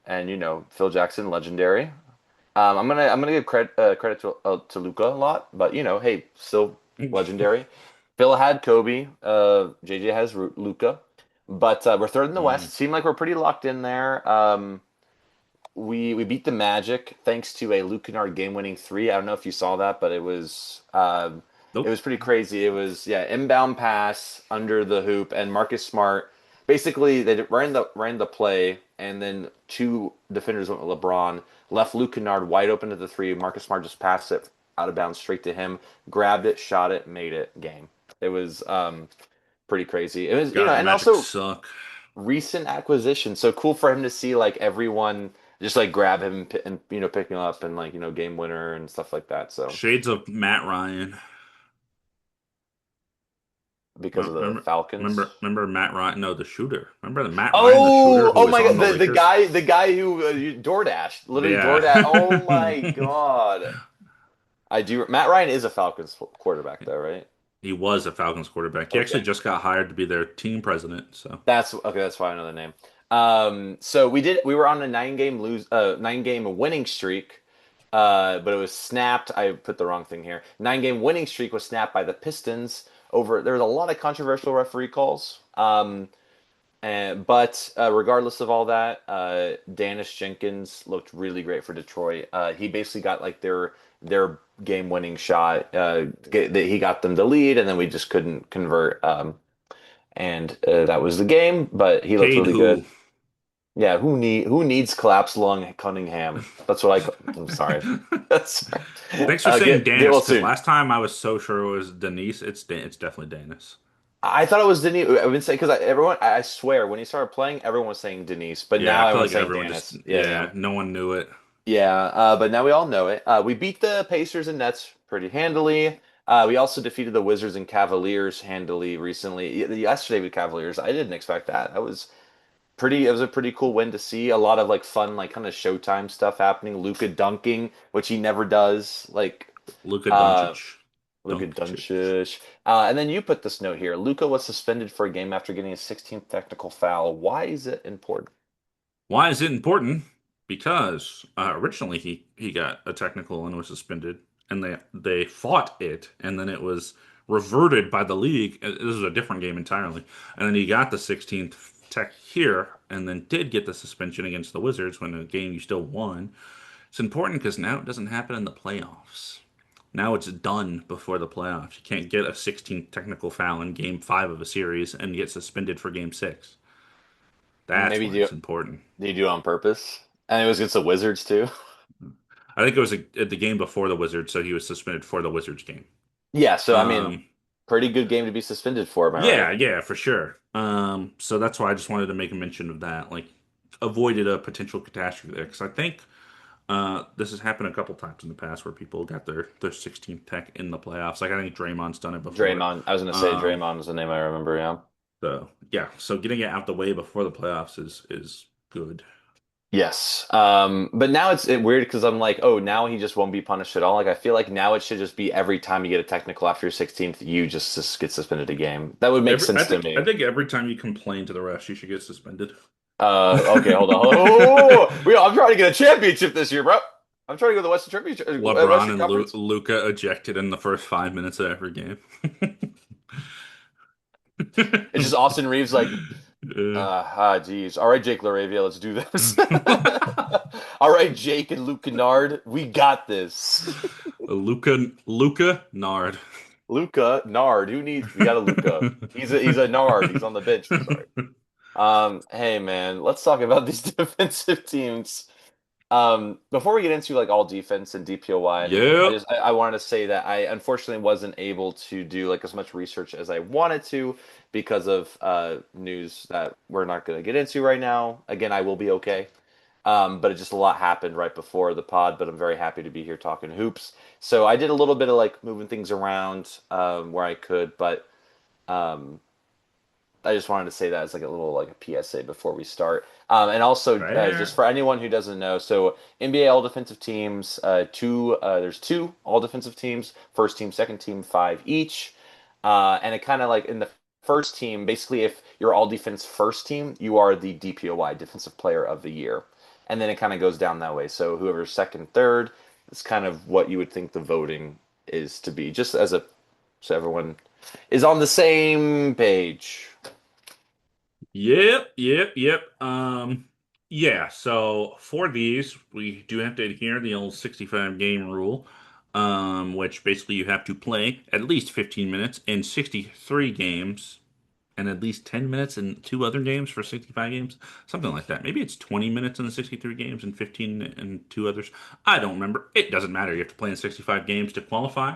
and Phil Jackson, legendary. I'm gonna give credit to Luca a lot, but hey, still legendary. Phil had Kobe. JJ has Luca, but we're third in the Mm. West. Seemed like we're pretty locked in there. We beat the Magic thanks to a Luke Kennard game-winning three. I don't know if you saw that, but it was Nope. pretty crazy. It was, yeah, inbound pass under the hoop, and Marcus Smart basically they ran the play, and then two defenders went with LeBron, left Luke Kennard wide open to the three. Marcus Smart just passed it out of bounds straight to him, grabbed it, shot it, made it. Game. It was pretty crazy. It was, God, the and Magic also suck. recent acquisition. So cool for him to see like everyone just like grab him and pick him up and like game winner and stuff like that. So Shades of Matt Ryan. because of the Remember, Falcons. remember Matt Ryan? No, the shooter. Remember the Matt Ryan, the shooter Oh, who oh was my on God, the the Lakers? guy the guy who DoorDash, literally Yeah. DoorDash. Oh my God. I do. Matt Ryan is a Falcons quarterback though, right? He was a Falcons quarterback. He actually Okay. just got hired to be their team president. So That's okay. That's why I know the name. So we were on a 9 game winning streak, but it was snapped. I put the wrong thing here. 9 game winning streak was snapped by the Pistons over. There was a lot of controversial referee calls. But regardless of all that, Danish Jenkins looked really great for Detroit. He basically got like their game winning shot. He got them to lead, and then we just couldn't convert. And that was the game. But he looked Cade really good. who? Yeah, who needs collapse lung Cunningham? That's what I'm sorry. That's Thanks for saying get Danis, well because soon. last time I was so sure it was Denise. It's definitely Danis. I thought it was Denise. I've been saying because everyone. I swear when he started playing, everyone was saying Denise, but Yeah, now I feel like everyone's saying everyone just Danis. Yeah, yeah, yeah, no one knew it. yeah. But now we all know it. We beat the Pacers and Nets pretty handily. We also defeated the Wizards and Cavaliers handily recently. Yesterday with Cavaliers, I didn't expect that. That was pretty. It was a pretty cool win to see. A lot of like fun, like kind of Showtime stuff happening. Luka dunking, which he never does. Like Luka uh, Doncic. Luka Doncic. Doncic. And then you put this note here. Luka was suspended for a game after getting a 16th technical foul. Why is it important? Why is it important? Because originally he got a technical and was suspended, and they fought it, and then it was reverted by the league. This was a different game entirely, and then he got the 16th tech here, and then did get the suspension against the Wizards when a game you still won. It's important because now it doesn't happen in the playoffs. Now it's done before the playoffs. You can't get a 16th technical foul in game five of a series and get suspended for game six. That's Maybe why it's important. do you do it on purpose? And it was against the Wizards too. I think it was at the game before the Wizards, so he was suspended for the Wizards game. Yeah, so I mean, Um, pretty good game to be suspended for, am I yeah, right? yeah, for sure. So that's why I just wanted to make a mention of that, like avoided a potential catastrophe there, because I think this has happened a couple times in the past where people got their 16th tech in the playoffs. Like I think Draymond's done it before. Draymond. I was gonna say Um, Draymond was the name I remember, yeah. so yeah, so getting it out the way before the playoffs is good. Yes. But now it's weird because I'm like, oh, now he just won't be punished at all. Like I feel like now it should just be every time you get a technical after your 16th, you just get suspended a game. That would make Every, I sense to think I me. think every time you complain to the refs, you should get suspended. Okay, hold on. Oh, I'm trying to get a championship this year, bro. I'm trying to go to the Western Championship, LeBron Western and Conference. Luca ejected in the first 5 minutes of every game. It's just Austin Reeves like, Uh, geez. All right, Jake LaRavia, let's do this. All right, Jake and Luke Kennard, we got this. Luca Nard. Luca Nard, who needs? We got a Luca. He's a Nard. He's on the bench. I'm sorry. Hey man, let's talk about these defensive teams. Before we get into like all defense and DPOY, Yep. I wanted to say that I unfortunately wasn't able to do like as much research as I wanted to because of news that we're not going to get into right now. Again, I will be okay. But it just a lot happened right before the pod, but I'm very happy to be here talking hoops. So I did a little bit of like moving things around where I could, but um, I just wanted to say that as like a little like a PSA before we start. And also just Fair. for anyone who doesn't know, so NBA all defensive teams, there's two all defensive teams, first team, second team, five each. And it kind of like in the first team, basically if you're all defense first team, you are the DPOY, Defensive Player of the Year. And then it kind of goes down that way. So whoever's second, third, is kind of what you would think the voting is to be, just as a so everyone is on the same page. Yep. Yeah, so for these, we do have to adhere to the old 65 game rule, which basically you have to play at least 15 minutes in 63 games and at least 10 minutes in two other games for 65 games, something like that. Maybe it's 20 minutes in the 63 games and 15 in two others. I don't remember. It doesn't matter. You have to play in 65 games to qualify.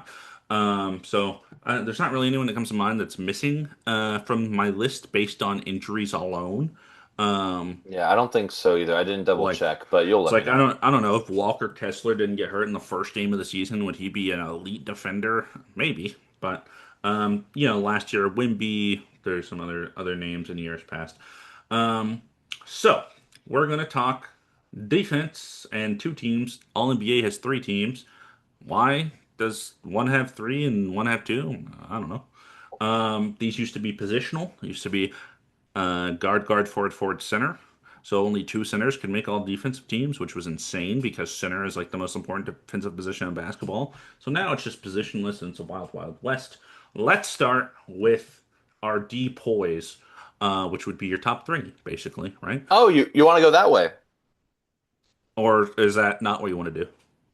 There's not really anyone that comes to mind that's missing from my list based on injuries alone. Um, Yeah, I don't think so either. I didn't double like check, but you'll it's let me like know. I don't know if Walker Kessler didn't get hurt in the first game of the season, would he be an elite defender? Maybe, but last year Wimby, there's some other names in years past. Um, so we're gonna talk defense and two teams. All NBA has three teams. Why does one have three and one have two? I don't know. These used to be positional. It used to be guard, forward, center. So only two centers could make all defensive teams, which was insane because center is like the most important defensive position in basketball. So now it's just positionless and it's a wild west. Let's start with our DPOYs, which would be your top three, basically, right? Oh, you want to go that way? Or is that not what you want to do?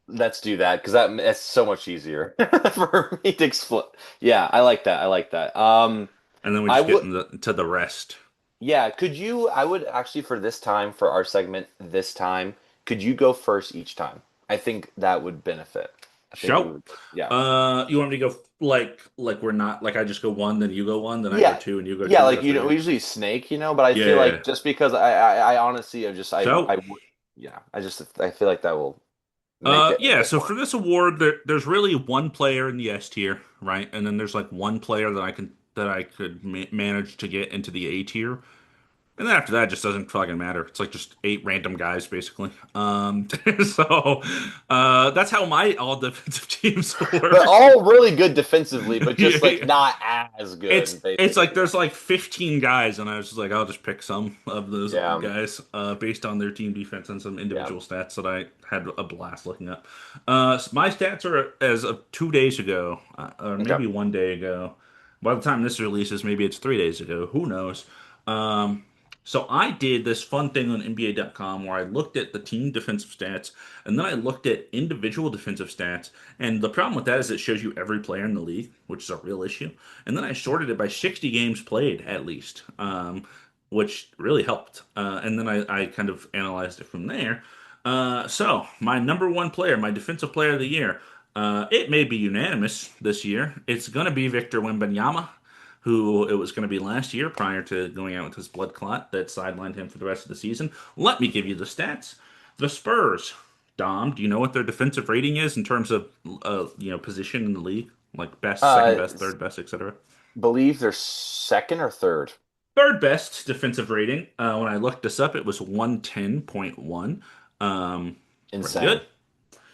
Let's do that because that's so much easier for me to explain. Yeah, I like that. I like that. And then we I just get would. to the rest. Yeah, could you? I would actually for this time for our segment this time. Could you go first each time? I think that would benefit. I think we Show. would. Yeah. You want me to go like we're not like I just go one, then you go one, then I go Yeah. two, and you go Yeah, two. like That's what we you. usually snake, but I feel Yeah. like just because I honestly I just I So, would yeah, I feel like that will make it a yeah. bit So more. for this award, there's really one player in the S tier, right? And then there's like one player that I could manage to get into the A tier. And then after that, it just doesn't fucking matter. It's like just eight random guys, basically. So that's how my all defensive teams But work. all really good defensively, but just like Yeah. not as good, It's basically. like there's like 15 guys, and I was just like, I'll just pick some of those Yeah. guys based on their team defense and some Yeah. individual stats that I had a blast looking up. My stats are as of 2 days ago, or Okay. maybe one day ago. By the time this releases, maybe it's 3 days ago. Who knows? Um, so I did this fun thing on NBA.com where I looked at the team defensive stats and then I looked at individual defensive stats. And the problem with that is it shows you every player in the league, which is a real issue. And then I sorted it by 60 games played at least, which really helped. And then I kind of analyzed it from there. So my number one player, my defensive player of the year, it may be unanimous this year. It's going to be Victor Wembanyama, who it was going to be last year prior to going out with his blood clot that sidelined him for the rest of the season. Let me give you the stats. The Spurs, Dom, do you know what their defensive rating is in terms of position in the league, like best, second best, third best, etc. Believe they're second or third. Third best defensive rating. When I looked this up, it was 110.1. Pretty Insane. good.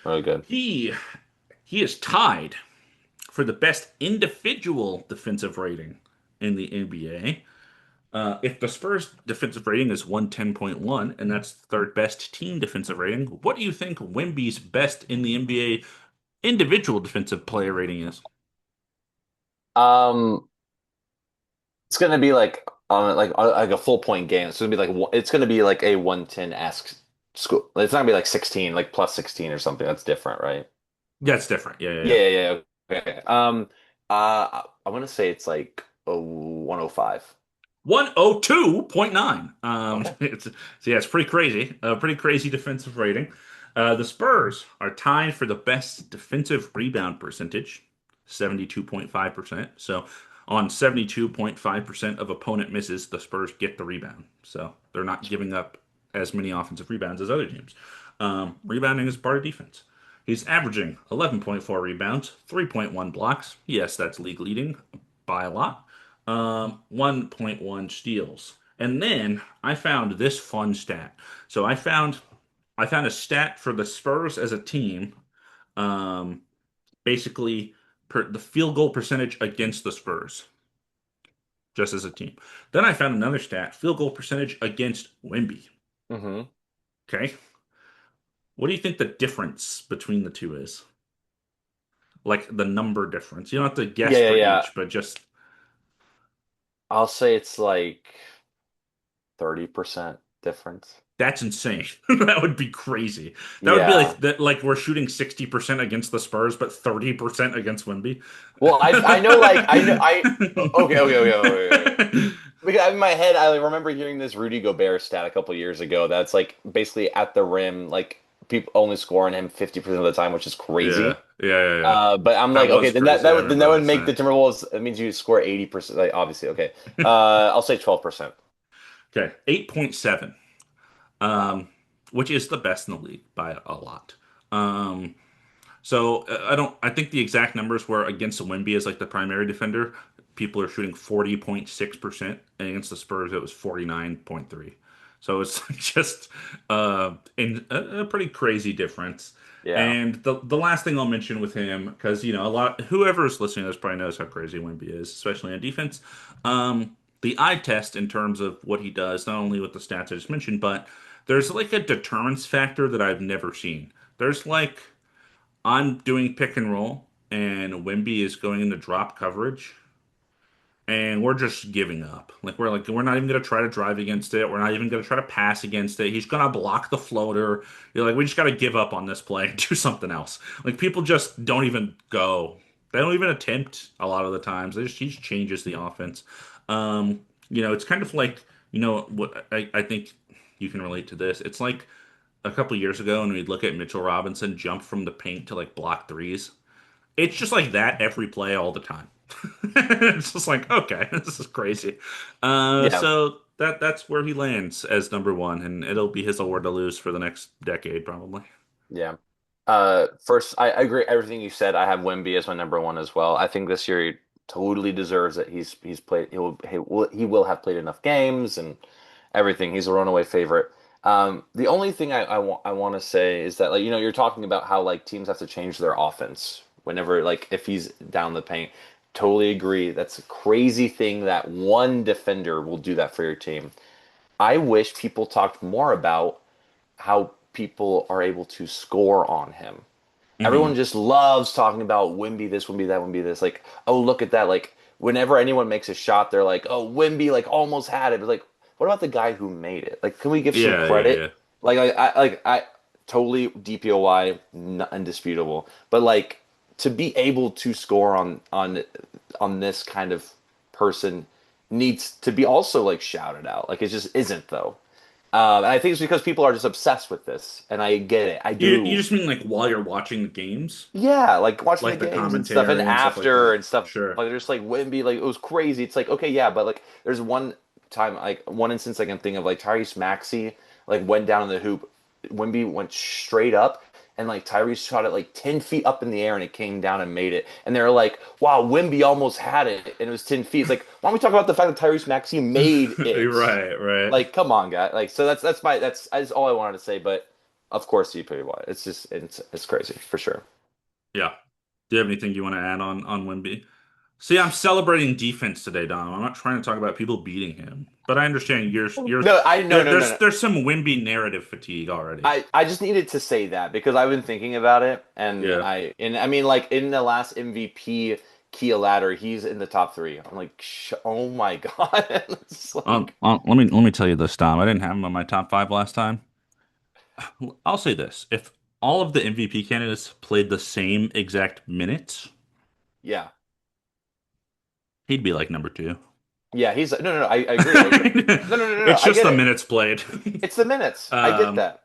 Really good. He he is tied for the best individual defensive rating in the NBA If the Spurs defensive rating is 110.1, and that's the third best team defensive rating, what do you think Wemby's best in the NBA individual defensive player rating is? Um, it's gonna be like a full point game. It's gonna be it's gonna be like a 110-esque school. It's not gonna be like 16, like plus 16 or something. That's different, right? Yeah, it's different. Yeah, yeah, Yeah, yeah. yeah, yeah. Okay. I want to say it's like a 105. 102.9. Okay. So yeah, it's pretty crazy. A pretty crazy defensive rating. The Spurs are tied for the best defensive rebound percentage, 72.5%. So on 72.5% of opponent misses, the Spurs get the rebound. So they're not giving up as many offensive rebounds as other teams. Rebounding is part of defense. He's averaging 11.4 rebounds, 3.1 blocks. Yes, that's league leading by a lot. 1.1 steals. And then I found this fun stat. So I found a stat for the Spurs as a team, um, basically the field goal percentage against the Spurs, just as a team. Then I found another stat, field goal percentage against Wemby. Hmm. Okay. What do you think the difference between the two is? Like the number difference. You don't have to Yeah, guess yeah, for yeah. each, but just I'll say it's like 30% difference. that's insane. That would be crazy. That would be Yeah. like that like we're shooting 60% against the Spurs, but 30% against Wemby. Well, I know like I know I okay, okay, okay, okay, okay. Because in my head, I remember hearing this Rudy Gobert stat a couple years ago. That's like basically at the rim, like people only score on him 50% of the time, which is Yeah, crazy. yeah, yeah, yeah. But I'm That like, okay, was then that crazy. that I would then that remember would that make the stat. Timberwolves. It means you score 80%. Like obviously, okay. I'll say 12%. Okay, 8.7, Wow. um, which is the best in the league by a lot. Um, So I don't. I think the exact numbers were against Wemby as like the primary defender. People are shooting 40.6%, and against the Spurs it was 49.3. So it's just in a pretty crazy difference. Yeah. And the last thing I'll mention with him, because a lot whoever's listening to this probably knows how crazy Wemby is, especially on defense. The eye test in terms of what he does, not only with the stats I just mentioned, but there's like a deterrence factor that I've never seen. There's like I'm doing pick and roll, and Wimby is going into drop coverage, and we're just giving up. We're not even gonna try to drive against it. We're not even gonna try to pass against it. He's gonna block the floater. You're like, we just gotta give up on this play and do something else. Like people just don't even go. They don't even attempt a lot of the times. He just changes the offense. It's kind of like what I think you can relate to this. It's like a couple years ago, and we'd look at Mitchell Robinson jump from the paint to like block threes. It's just like that every play all the time. It's just like, okay, this is crazy. Yeah. So that's where he lands as number one, and it'll be his award to lose for the next decade, probably. Yeah. First, I agree everything you said. I have Wemby as my number one as well. I think this year he totally deserves it. He's played. He will have played enough games and everything. He's a runaway favorite. The only thing I want to say is that you're talking about how like teams have to change their offense whenever if he's down the paint. Totally agree. That's a crazy thing that one defender will do that for your team. I wish people talked more about how people are able to score on him. Everyone Hmm. just loves talking about Wimby this, Wimby that, Wimby this. Like, oh, look at that. Like, whenever anyone makes a shot, they're like, oh, Wimby like almost had it. But like, what about the guy who made it? Like, can we give some Yeah, yeah, credit? yeah. I totally DPOY, undisputable. But like to be able to score on this kind of person needs to be also like shouted out. Like it just isn't though. And I think it's because people are just obsessed with this, and I get it. I You do. just mean like while you're watching the games, Yeah, like watching the like the games and stuff, and commentary and stuff like after that. and stuff. Sure. Like they're just like Wimby, like it was crazy. It's like okay, yeah, but like there's one time, like one instance I can think of, like Tyrese Maxey like went down in the hoop, Wimby went straight up, and like Tyrese shot it like 10 feet up in the air, and it came down and made it. And they're like, wow, Wimby almost had it, and it was 10 feet. It's like why don't we talk about the fact that Tyrese Maxey made it? Right, right. Like, come on, guy. Like, so that's all I wanted to say. But of course, DPOY. It's crazy for sure. Yeah. Do you have anything you want to add on Wimby? See, I'm celebrating defense today, Dom. I'm not trying to talk about people beating him, but I understand No, I no no no no. there's some Wimby narrative fatigue already. I just needed to say that because I've been thinking about it, and Yeah. I mean, like in the last MVP Kia ladder, he's in the top three. I'm like, oh my God. It's like, Let me tell you this, Dom. I didn't have him on my top five last time. I'll say this: if all of the MVP candidates played the same exact minutes, yeah, he'd be like number two. yeah. He's no. I agree. I agree. No. It's I just get the it. minutes played. It's the minutes. I get Um, that.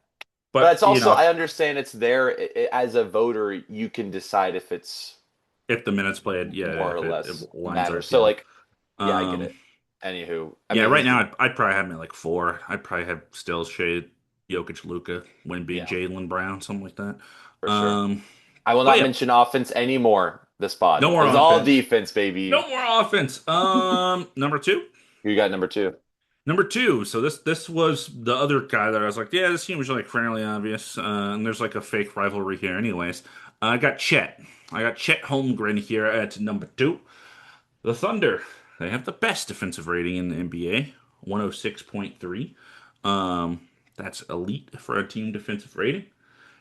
But but it's also, I understand it's there as a voter. You can decide if it's if the minutes played, yeah, more or if less it lines matters. up, So yeah. like, yeah, I get Um, it. Anywho, I yeah, mean, right he's now I'd probably have him at like four. I'd probably have still Shade, Jokic, Luca, Wemby, yeah, Jalen Brown, something like that. for sure. Um, I will but not yeah, mention offense anymore this pod. no more It's all offense. defense, baby. No more offense. Number two. You got number two. Number two. So this was the other guy that I was like, yeah, this team was like fairly obvious, and there's like a fake rivalry here, anyways. I got Chet. I got Chet Holmgren here at number two. The Thunder. They have the best defensive rating in the NBA, 106.3. Um, that's elite for a team defensive rating.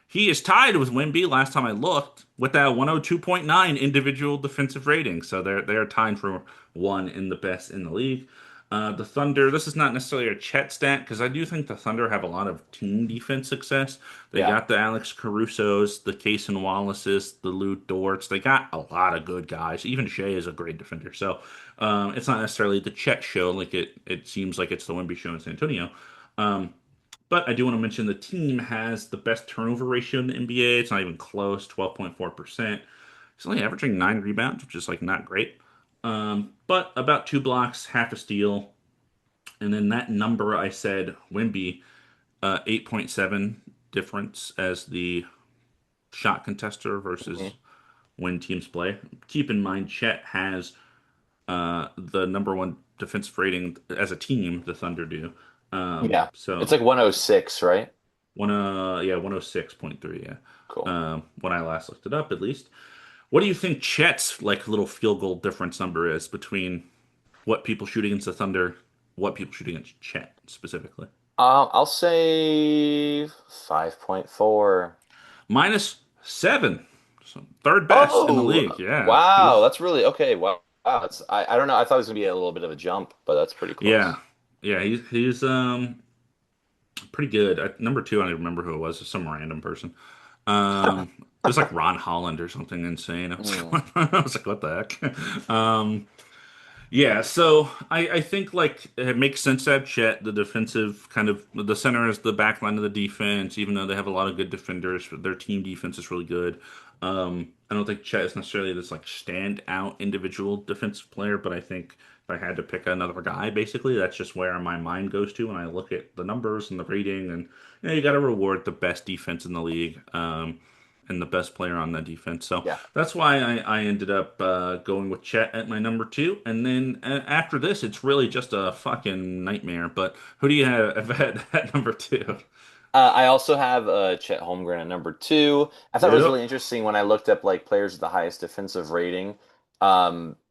He is tied with Wemby last time I looked with that 102.9 individual defensive rating. So they're tied for one in the best in the league. The Thunder, this is not necessarily a Chet stat because I do think the Thunder have a lot of team defense success. They Yeah, got the Alex Caruso's, the Cason Wallace's, the Lou Dort's. They got a lot of good guys. Even Shea is a great defender. So it's not necessarily the Chet show like it seems like it's the Wemby show in San Antonio. Um, but I do want to mention the team has the best turnover ratio in the NBA. It's not even close, 12.4%. He's only averaging 9 rebounds, which is like not great. But about 2 blocks, half a steal. And then that number I said, Wimby, 8.7 difference as the shot contester versus hmm when teams play. Keep in mind, Chet has the number one defensive rating as a team, the Thunder do. yeah. It's So like 106, right? yeah, 106.3, yeah. Cool. When I last looked it up, at least. What do you think Chet's like little field goal difference number is between what people shoot against the Thunder, what people shoot against Chet specifically? I'll say 5.4. -7. So third best in the Oh, league. Yeah. wow. He's That's really okay. Wow. Wow. That's I don't know. I thought it was gonna be a little bit of a jump, but that's pretty yeah. close. Yeah, he's pretty good. Number two, I don't remember who it was, some random person. It was like Ron Holland or something insane. I was Hmm. like, I was like, what the heck? Yeah, so I think like it makes sense to have Chet, the defensive kind of the center is the back line of the defense, even though they have a lot of good defenders, their team defense is really good. I don't think Chet is necessarily this like standout individual defensive player, but I think if I had to pick another guy, basically, that's just where my mind goes to when I look at the numbers and the rating, and you got to reward the best defense in the league. And the best player on that defense. So Yeah. that's why I ended up going with Chet at my number two. And then after this, it's really just a fucking nightmare. But who do you have at number two? I also have Chet Holmgren at number two. I thought it was Yep. really interesting when I looked up like players with the highest defensive rating.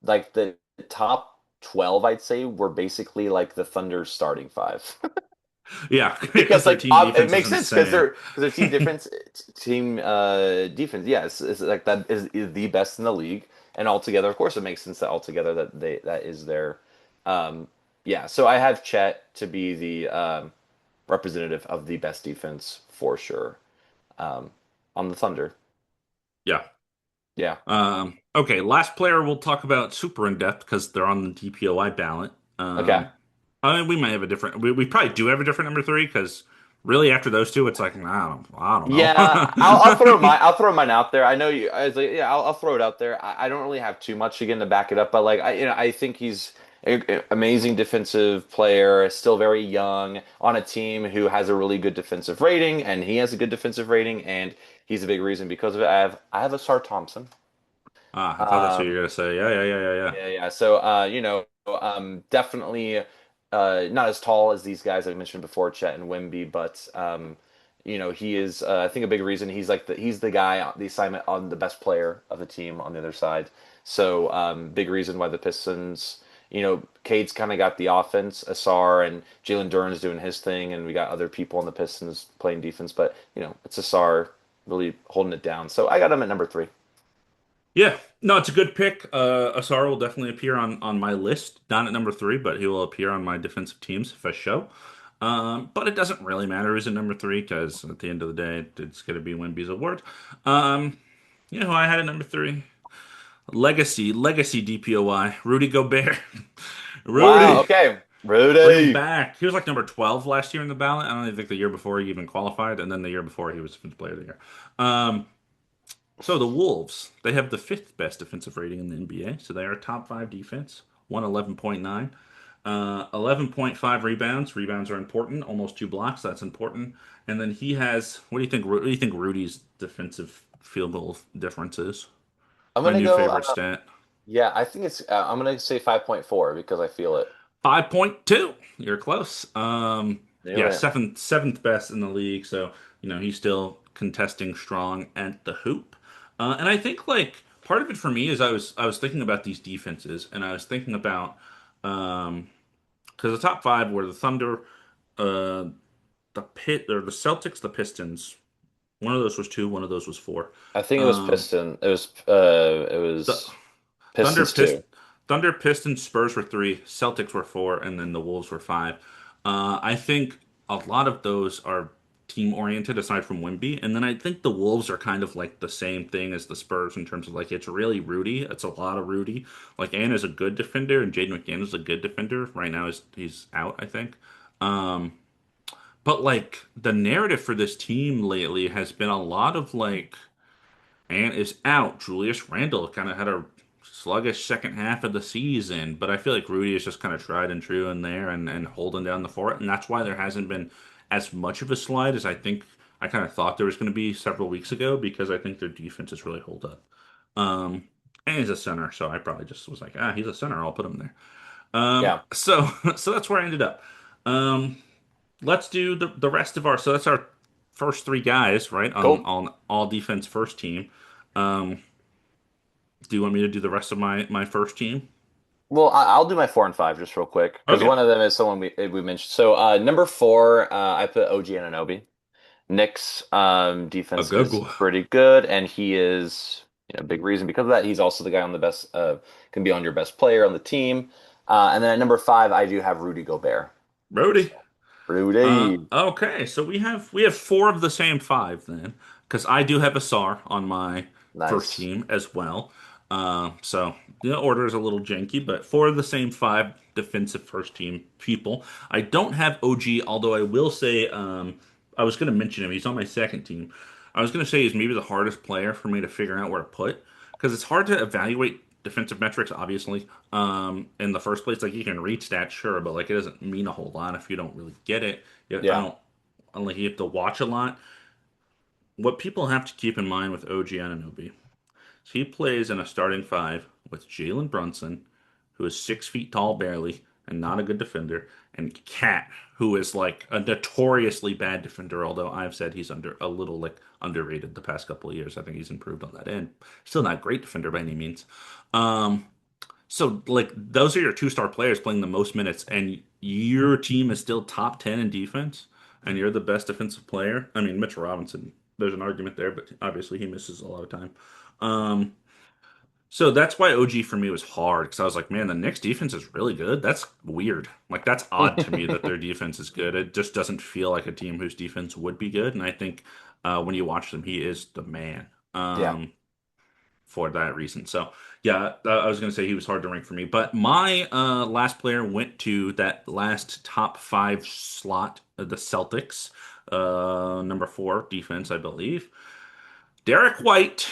Like the top 12, I'd say, were basically like the Thunder's starting five. Yeah, because Because their like team it defense is makes sense because insane. their team difference team defense, yes, is like that is the best in the league, and altogether, of course, it makes sense that altogether that is their um yeah. So I have Chet to be the representative of the best defense for sure um on the Thunder. Yeah. Yeah. Okay, last player we'll talk about super in depth because they're on the DPOY ballot. Okay. I mean, we might have a different. We probably do have a different number three because really after those two, it's like I don't Yeah, know. I'll throw mine out there. I know you. I was like, yeah, I'll throw it out there. I don't really have too much again to back it up, but like I think he's a amazing defensive player, still very young on a team who has a really good defensive rating, and he has a good defensive rating, and he's a big reason because of it. I have a Sar Thompson. I thought that's what you Um, were gonna say. Yeah. yeah. So, definitely not as tall as these guys I mentioned before, Chet and Wemby, but he is. I think a big reason he's the guy, the assignment on the best player of the team on the other side. So big reason why the Pistons, Cade's kind of got the offense, Asar and Jalen Duren's doing his thing, and we got other people on the Pistons playing defense, but it's Asar really holding it down. So I got him at number three. Yeah, no, it's a good pick. Asar will definitely appear on my list, not at number three, but he will appear on my defensive teams for show. But it doesn't really matter who's at number three because at the end of the day, it's going to be Wemby's award. Um, you know who I had at number three? Legacy DPOY, Rudy Gobert. Wow. Rudy, Okay. bring him Rudy. back. He was like number 12 last year in the ballot. I don't even think the year before he even qualified, and then the year before he was Defensive Player of the Year. Um, so the Wolves, they have the fifth best defensive rating in the NBA. So they are top five defense, 111.9. 11.5 rebounds. Rebounds are important. Almost two blocks. That's important. And then he has. What do you think? What do you think Rudy's defensive field goal difference is? I'm My gonna new go. favorite stat. Yeah, I think it's. I'm gonna say 5.4 because I feel it. 5.2. You're close. Knew Yeah, it. seventh best in the league. So he's still contesting strong at the hoop. And I think like part of it for me is I was thinking about these defenses, and I was thinking about because the top five were the Thunder, uh, the Celtics, the Pistons. One of those was two. One of those was four. I think it was Um, Piston. It the was Thunder, Pistons Pist- too. Thunder, Pistons, Spurs were three, Celtics were four, and then the Wolves were five. I think a lot of those are team oriented aside from Wimby, and then I think the Wolves are kind of like the same thing as the Spurs in terms of like it's really Rudy. It's a lot of Rudy. Like Ann is a good defender, and Jaden McDaniels is a good defender. Right now, he's out, I think. Um, but like the narrative for this team lately has been a lot of like and is out. Julius Randle kind of had a sluggish second half of the season, but I feel like Rudy is just kind of tried and true in there and holding down the fort, and that's why there hasn't been as much of a slide as I think I kind of thought there was going to be several weeks ago because I think their defense has really hold up. And he's a center, so I probably just was like, he's a center, I'll put him there. Yeah. So that's where I ended up. Um, let's do the rest of our. So that's our first three guys, right? On Cool. all defense first team. Um, do you want me to do the rest of my first team? Well, I'll do my 4 and 5 just real quick because Okay, one of them is someone we mentioned. So number 4, I put OG Anunoby. Nick's a defense good is one. pretty good, and he is a big reason because of that. He's also the guy on the best can be on your best player on the team. And then at number 5, I do have Rudy Gobert. Brody. So Rudy, Okay, so we have four of the same five then, because I do have a SAR on my first nice. team as well. So the order is a little janky, but four of the same five defensive first team people. I don't have OG, although I will say I was going to mention him. He's on my second team. I was going to say he's maybe the hardest player for me to figure out where to put because it's hard to evaluate defensive metrics, obviously, in the first place. Like you can read stats, sure, but like it doesn't mean a whole lot if you don't really get it. Yeah, I Yeah. don't. Like you have to watch a lot. What people have to keep in mind with OG Anunoby is he plays in a starting five with Jalen Brunson, who is 6 feet tall barely and not a good defender, and Cat, who is like a notoriously bad defender. Although I've said he's under a little like underrated the past couple of years. I think he's improved on that end. Still not a great defender by any means. Um, so like those are your two-star players playing the most minutes, and your team is still top 10 in defense, and you're the best defensive player. I mean, Mitchell Robinson, there's an argument there, but obviously he misses a lot of time. Um, so that's why OG for me was hard because I was like, man, the Knicks defense is really good. That's weird. Like that's odd to me that their defense is good. It just doesn't feel like a team whose defense would be good. And I think when you watch them, he is the man. Yeah. For that reason. So yeah, I was gonna say he was hard to rank for me, but my last player went to that last top five slot, the Celtics, number four defense, I believe. Derek White.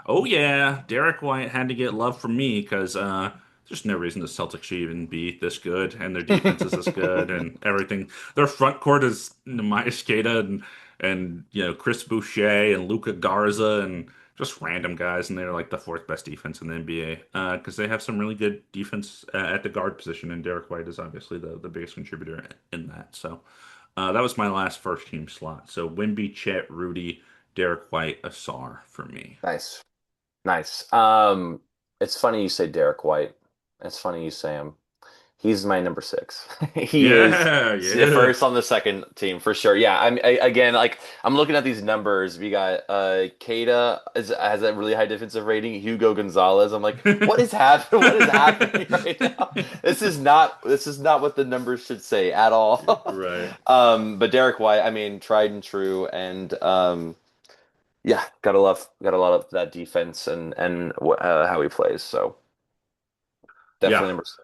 Oh yeah, Derek White had to get love from me because there's no reason the Celtics should even be this good, and their defense is this good, and everything. Their front court is Maya and Chris Boucher and Luca Garza and just random guys, and they're like the fourth best defense in the NBA because they have some really good defense at the guard position, and Derek White is obviously the biggest contributor in that. So that was my last first team slot. So Wimby, Chet, Rudy, Derek White, Asar for me. Nice. Nice. It's funny you say Derek White. It's funny you say him. He's my number six. He is Yeah, the yeah. first on the second team for sure. Yeah, again, like I'm looking at these numbers. We got Keita has a really high defensive rating. Hugo Gonzalez. I'm like, what is happening? What is happening right now? This is not what the numbers should say at all. Right. But Derek White, I mean, tried and true, and yeah, got a lot of that defense and how he plays. So Yeah. definitely number six.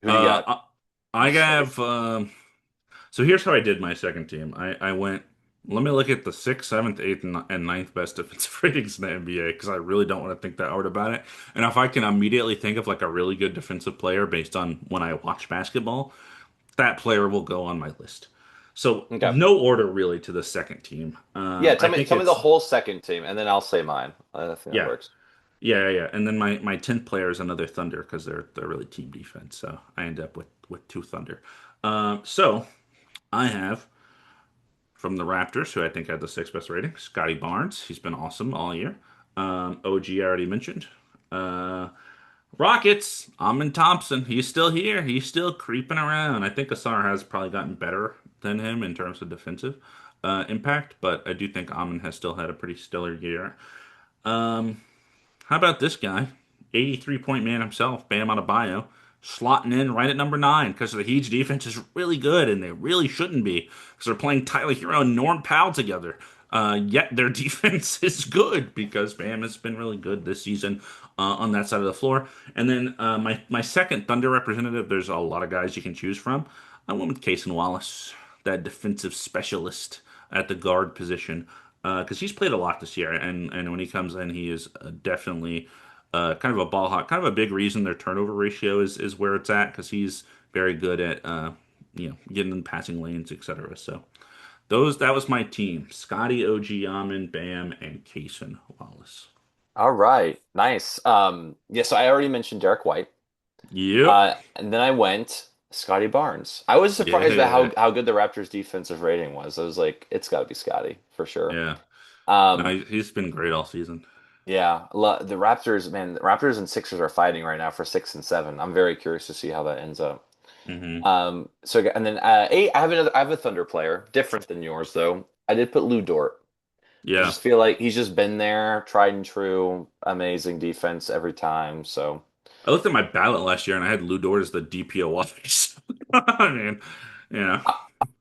Who do you got? Uh, I have so here's how I did my second team. I went, let me look at the sixth, seventh, eighth, and ninth best defensive ratings in the NBA because I really don't want to think that hard about it. And if I can immediately think of like a really good defensive player based on when I watch basketball, that player will go on my list. So Okay. no order really to the second team. Yeah, I think tell me the it's whole second team, and then I'll say mine. I think that yeah, works. yeah. And then my tenth player is another Thunder because they're really team defense. So I end up with two Thunder. So I have from the Raptors, who I think had the sixth best rating, Scotty Barnes. He's been awesome all year. OG I already mentioned. Uh, Rockets, Amin Thompson. He's still here. He's still creeping around. I think Asar has probably gotten better than him in terms of defensive impact, but I do think Amin has still had a pretty stellar year. Um, how about this guy? 83-point man himself, Bam Adebayo, slotting in right at number nine because the Heat's defense is really good and they really shouldn't be because they're playing Tyler Hero and Norm Powell together. Yet their defense is good because Bam has been really good this season on that side of the floor. And then my second Thunder representative, there's a lot of guys you can choose from. I went with Cason Wallace, that defensive specialist at the guard position because he's played a lot this year, and when he comes in, he is definitely kind of a ball hawk, kind of a big reason their turnover ratio is where it's at because he's very good at getting in passing lanes, etc. So those that was my team: Scotty, OG, Yamin, Bam, and Kaysen Wallace. All right, nice. Yeah, so I already mentioned Derek White, Yep. and then I went Scotty Barnes. I was surprised about Yeah. how good the Raptors' defensive rating was. I was like, it's got to be Scotty for sure. Yeah. No, Um, he's been great all season. yeah, the Raptors, man, the Raptors and Sixers are fighting right now for six and seven. I'm very curious to see how that ends up. Hmm. So and then eight, I have a Thunder player, different than yours though. I did put Lou Dort. I Yeah. just feel like he's just been there, tried and true, amazing defense every time. So I looked at my ballot last year and I had Lou Dort as the DPOY. I mean, yeah. I,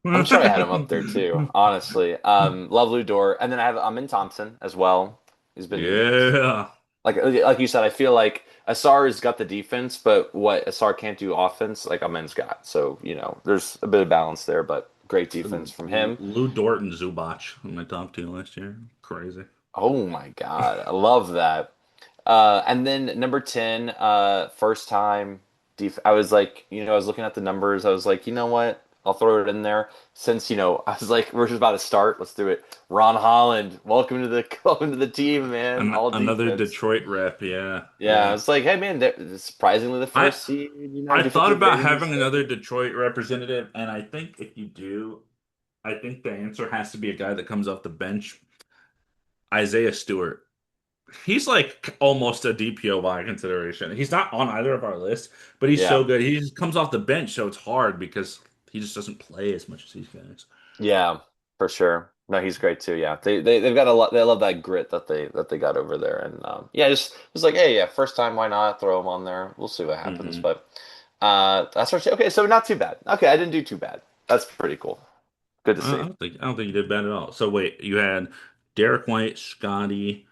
I'm sure I had him up there too, honestly. Love Lou Dort, and then I have Amin Thompson as well. He's been Yeah. like you said. I feel like Asar's got the defense, but what Asar can't do offense, like Amin's got. So there's a bit of balance there, but great defense from him. Lou Dort and Zubac in my top two last year. Crazy. Oh my God, I love that. And then number 10, first time I was like, I was looking at the numbers. I was like, you know what? I'll throw it in there since, I was like, we're just about to start. Let's do it. Ron Holland, welcome to the welcome to the team, man. All Another defense. Detroit rep. Yeah, Yeah, I yeah. was like, hey man, surprisingly the I first seed, I thought defensive about ratings. having another Detroit representative, and I think if you do, I think the answer has to be a guy that comes off the bench. Isaiah Stewart. He's like almost a DPOY consideration. He's not on either of our lists, but he's so Yeah. good. He just comes off the bench, so it's hard because he just doesn't play as much as these guys. Yeah, for sure. No, he's great too. Yeah, they've got a lot. They love that grit that they got over there, and yeah, just was like, hey, yeah, first time, why not throw him on there? We'll see what happens. Hmm. But that's what. Okay, so not too bad. Okay, I didn't do too bad. That's pretty cool. Good to see. I don't think you did bad at all. So wait, you had Derek White, Scotty,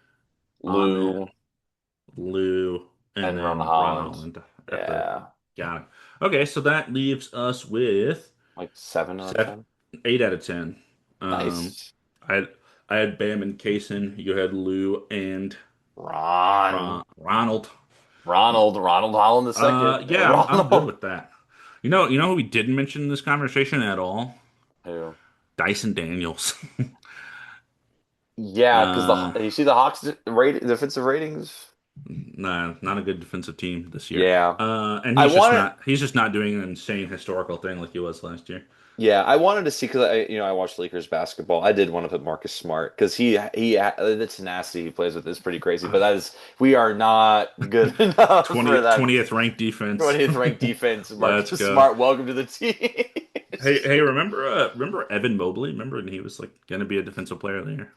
Ahmed, Lou Lou, and and Ron then Ron Holland. Holland at the Yeah, got it. Okay, so that leaves us with like 7 out of 10. seven, 8 out of 10. Um, Nice. I had I had Bam and Kaysen. You had Lou and Ron, Ronald. Ronald Holland the second. Yeah, I'm good Ronald. with that. You know who we didn't mention in this conversation at all? Who? Dyson Daniels. Yeah, because Uh, you see the Hawks defensive ratings. Nah, not a good defensive team this year. Yeah. And I wanted he's just not doing an insane historical thing like he was last year. Yeah, I wanted to see because I watched Lakers basketball. I did want to put Marcus Smart because the tenacity he plays with is pretty crazy. But that is we are not good enough for that 20th ranked defense. 20th ranked defense. Let's Marcus go. Smart, welcome to the team. Hey, remember Evan Mobley? Remember when he was like gonna be a defensive player there?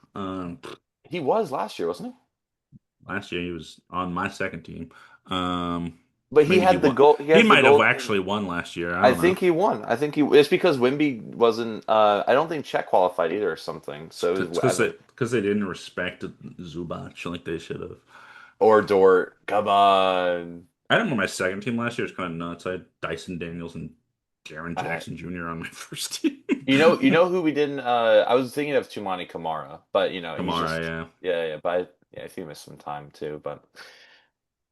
He was last year, wasn't he? Last year he was on my second team. Um, But he maybe he had the won. goal. He He has the might have golden. actually won last year. I I don't know. think he won. I think he. It's because Wimby wasn't. I don't think Czech qualified either or something. So it It's was Evan because they didn't respect Zubac like they should have. or Dort. Come on. I remember my second team last year was kind of nuts. I had Dyson Daniels and Jaren I, Jackson Jr. on my first team. you know who we didn't. I was thinking of Tumani Kamara, but he's Kamara, just yeah. yeah. But yeah, I think he missed some time too. But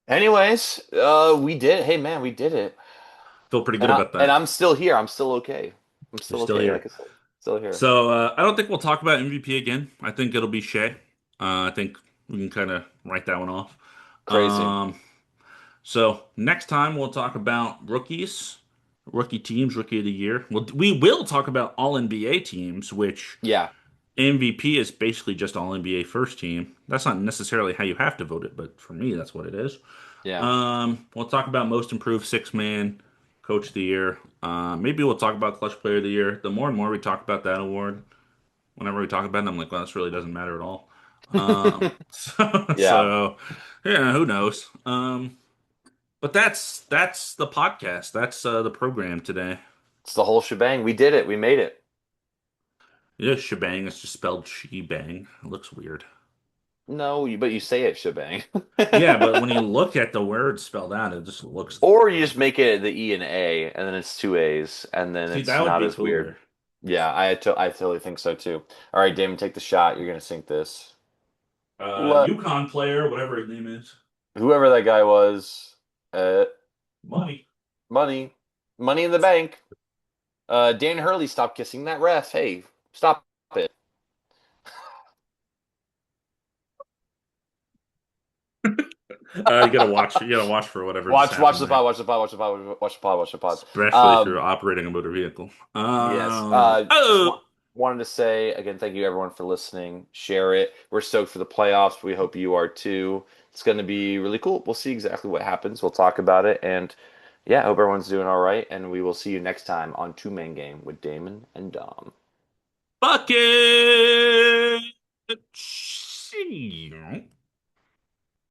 anyways, we did. Hey man, we did it. Feel pretty good And I about and that. I'm still here. I'm still okay. I'm You're still still okay. here. Like I said, still here. So I don't think we'll talk about MVP again. I think it'll be Shea. I think we can kind of write that one off. Crazy. Um, so next time we'll talk about rookies, rookie teams, rookie of the year. We will talk about all NBA teams, which Yeah. MVP is basically just all NBA first team. That's not necessarily how you have to vote it, but for me, that's what it is. Yeah. We'll talk about most improved six man, coach of the year. Maybe we'll talk about clutch player of the year. The more and more we talk about that award, whenever we talk about it, I'm like, well, this really doesn't matter at all. Yeah. Yeah, who knows? But that's the podcast. That's the program today. It's the whole shebang. We did it. We made it. Yeah, shebang is just spelled she-bang. It looks weird. No, but you say it shebang. Yeah, but when you look at the word spelled out, it just looks Or you like. just make it the E and A, and then it's two A's, and then See, it's that would not be as weird. cooler. Yeah, I totally think so too. All right, Damon, take the shot. You're gonna sink this. Let Yukon player, whatever his name is. whoever that guy was, uh, Money. money, money in the bank. Dan Hurley, stop kissing that ref. Hey, stop it. You gotta watch. You gotta watch for whatever just Watch happened the there, pod. Watch the pod. Watch the pod. Watch the pod. Watch the pod. especially if you're Um, operating a motor vehicle. Yes. Just Oh, wanted to say again, thank you everyone for listening. Share it. We're stoked for the playoffs. We hope you are too. It's going to be really cool. We'll see exactly what happens. We'll talk about it. And yeah, I hope everyone's doing all right. And we will see you next time on Two Man Game with Damon and Dom. bucket.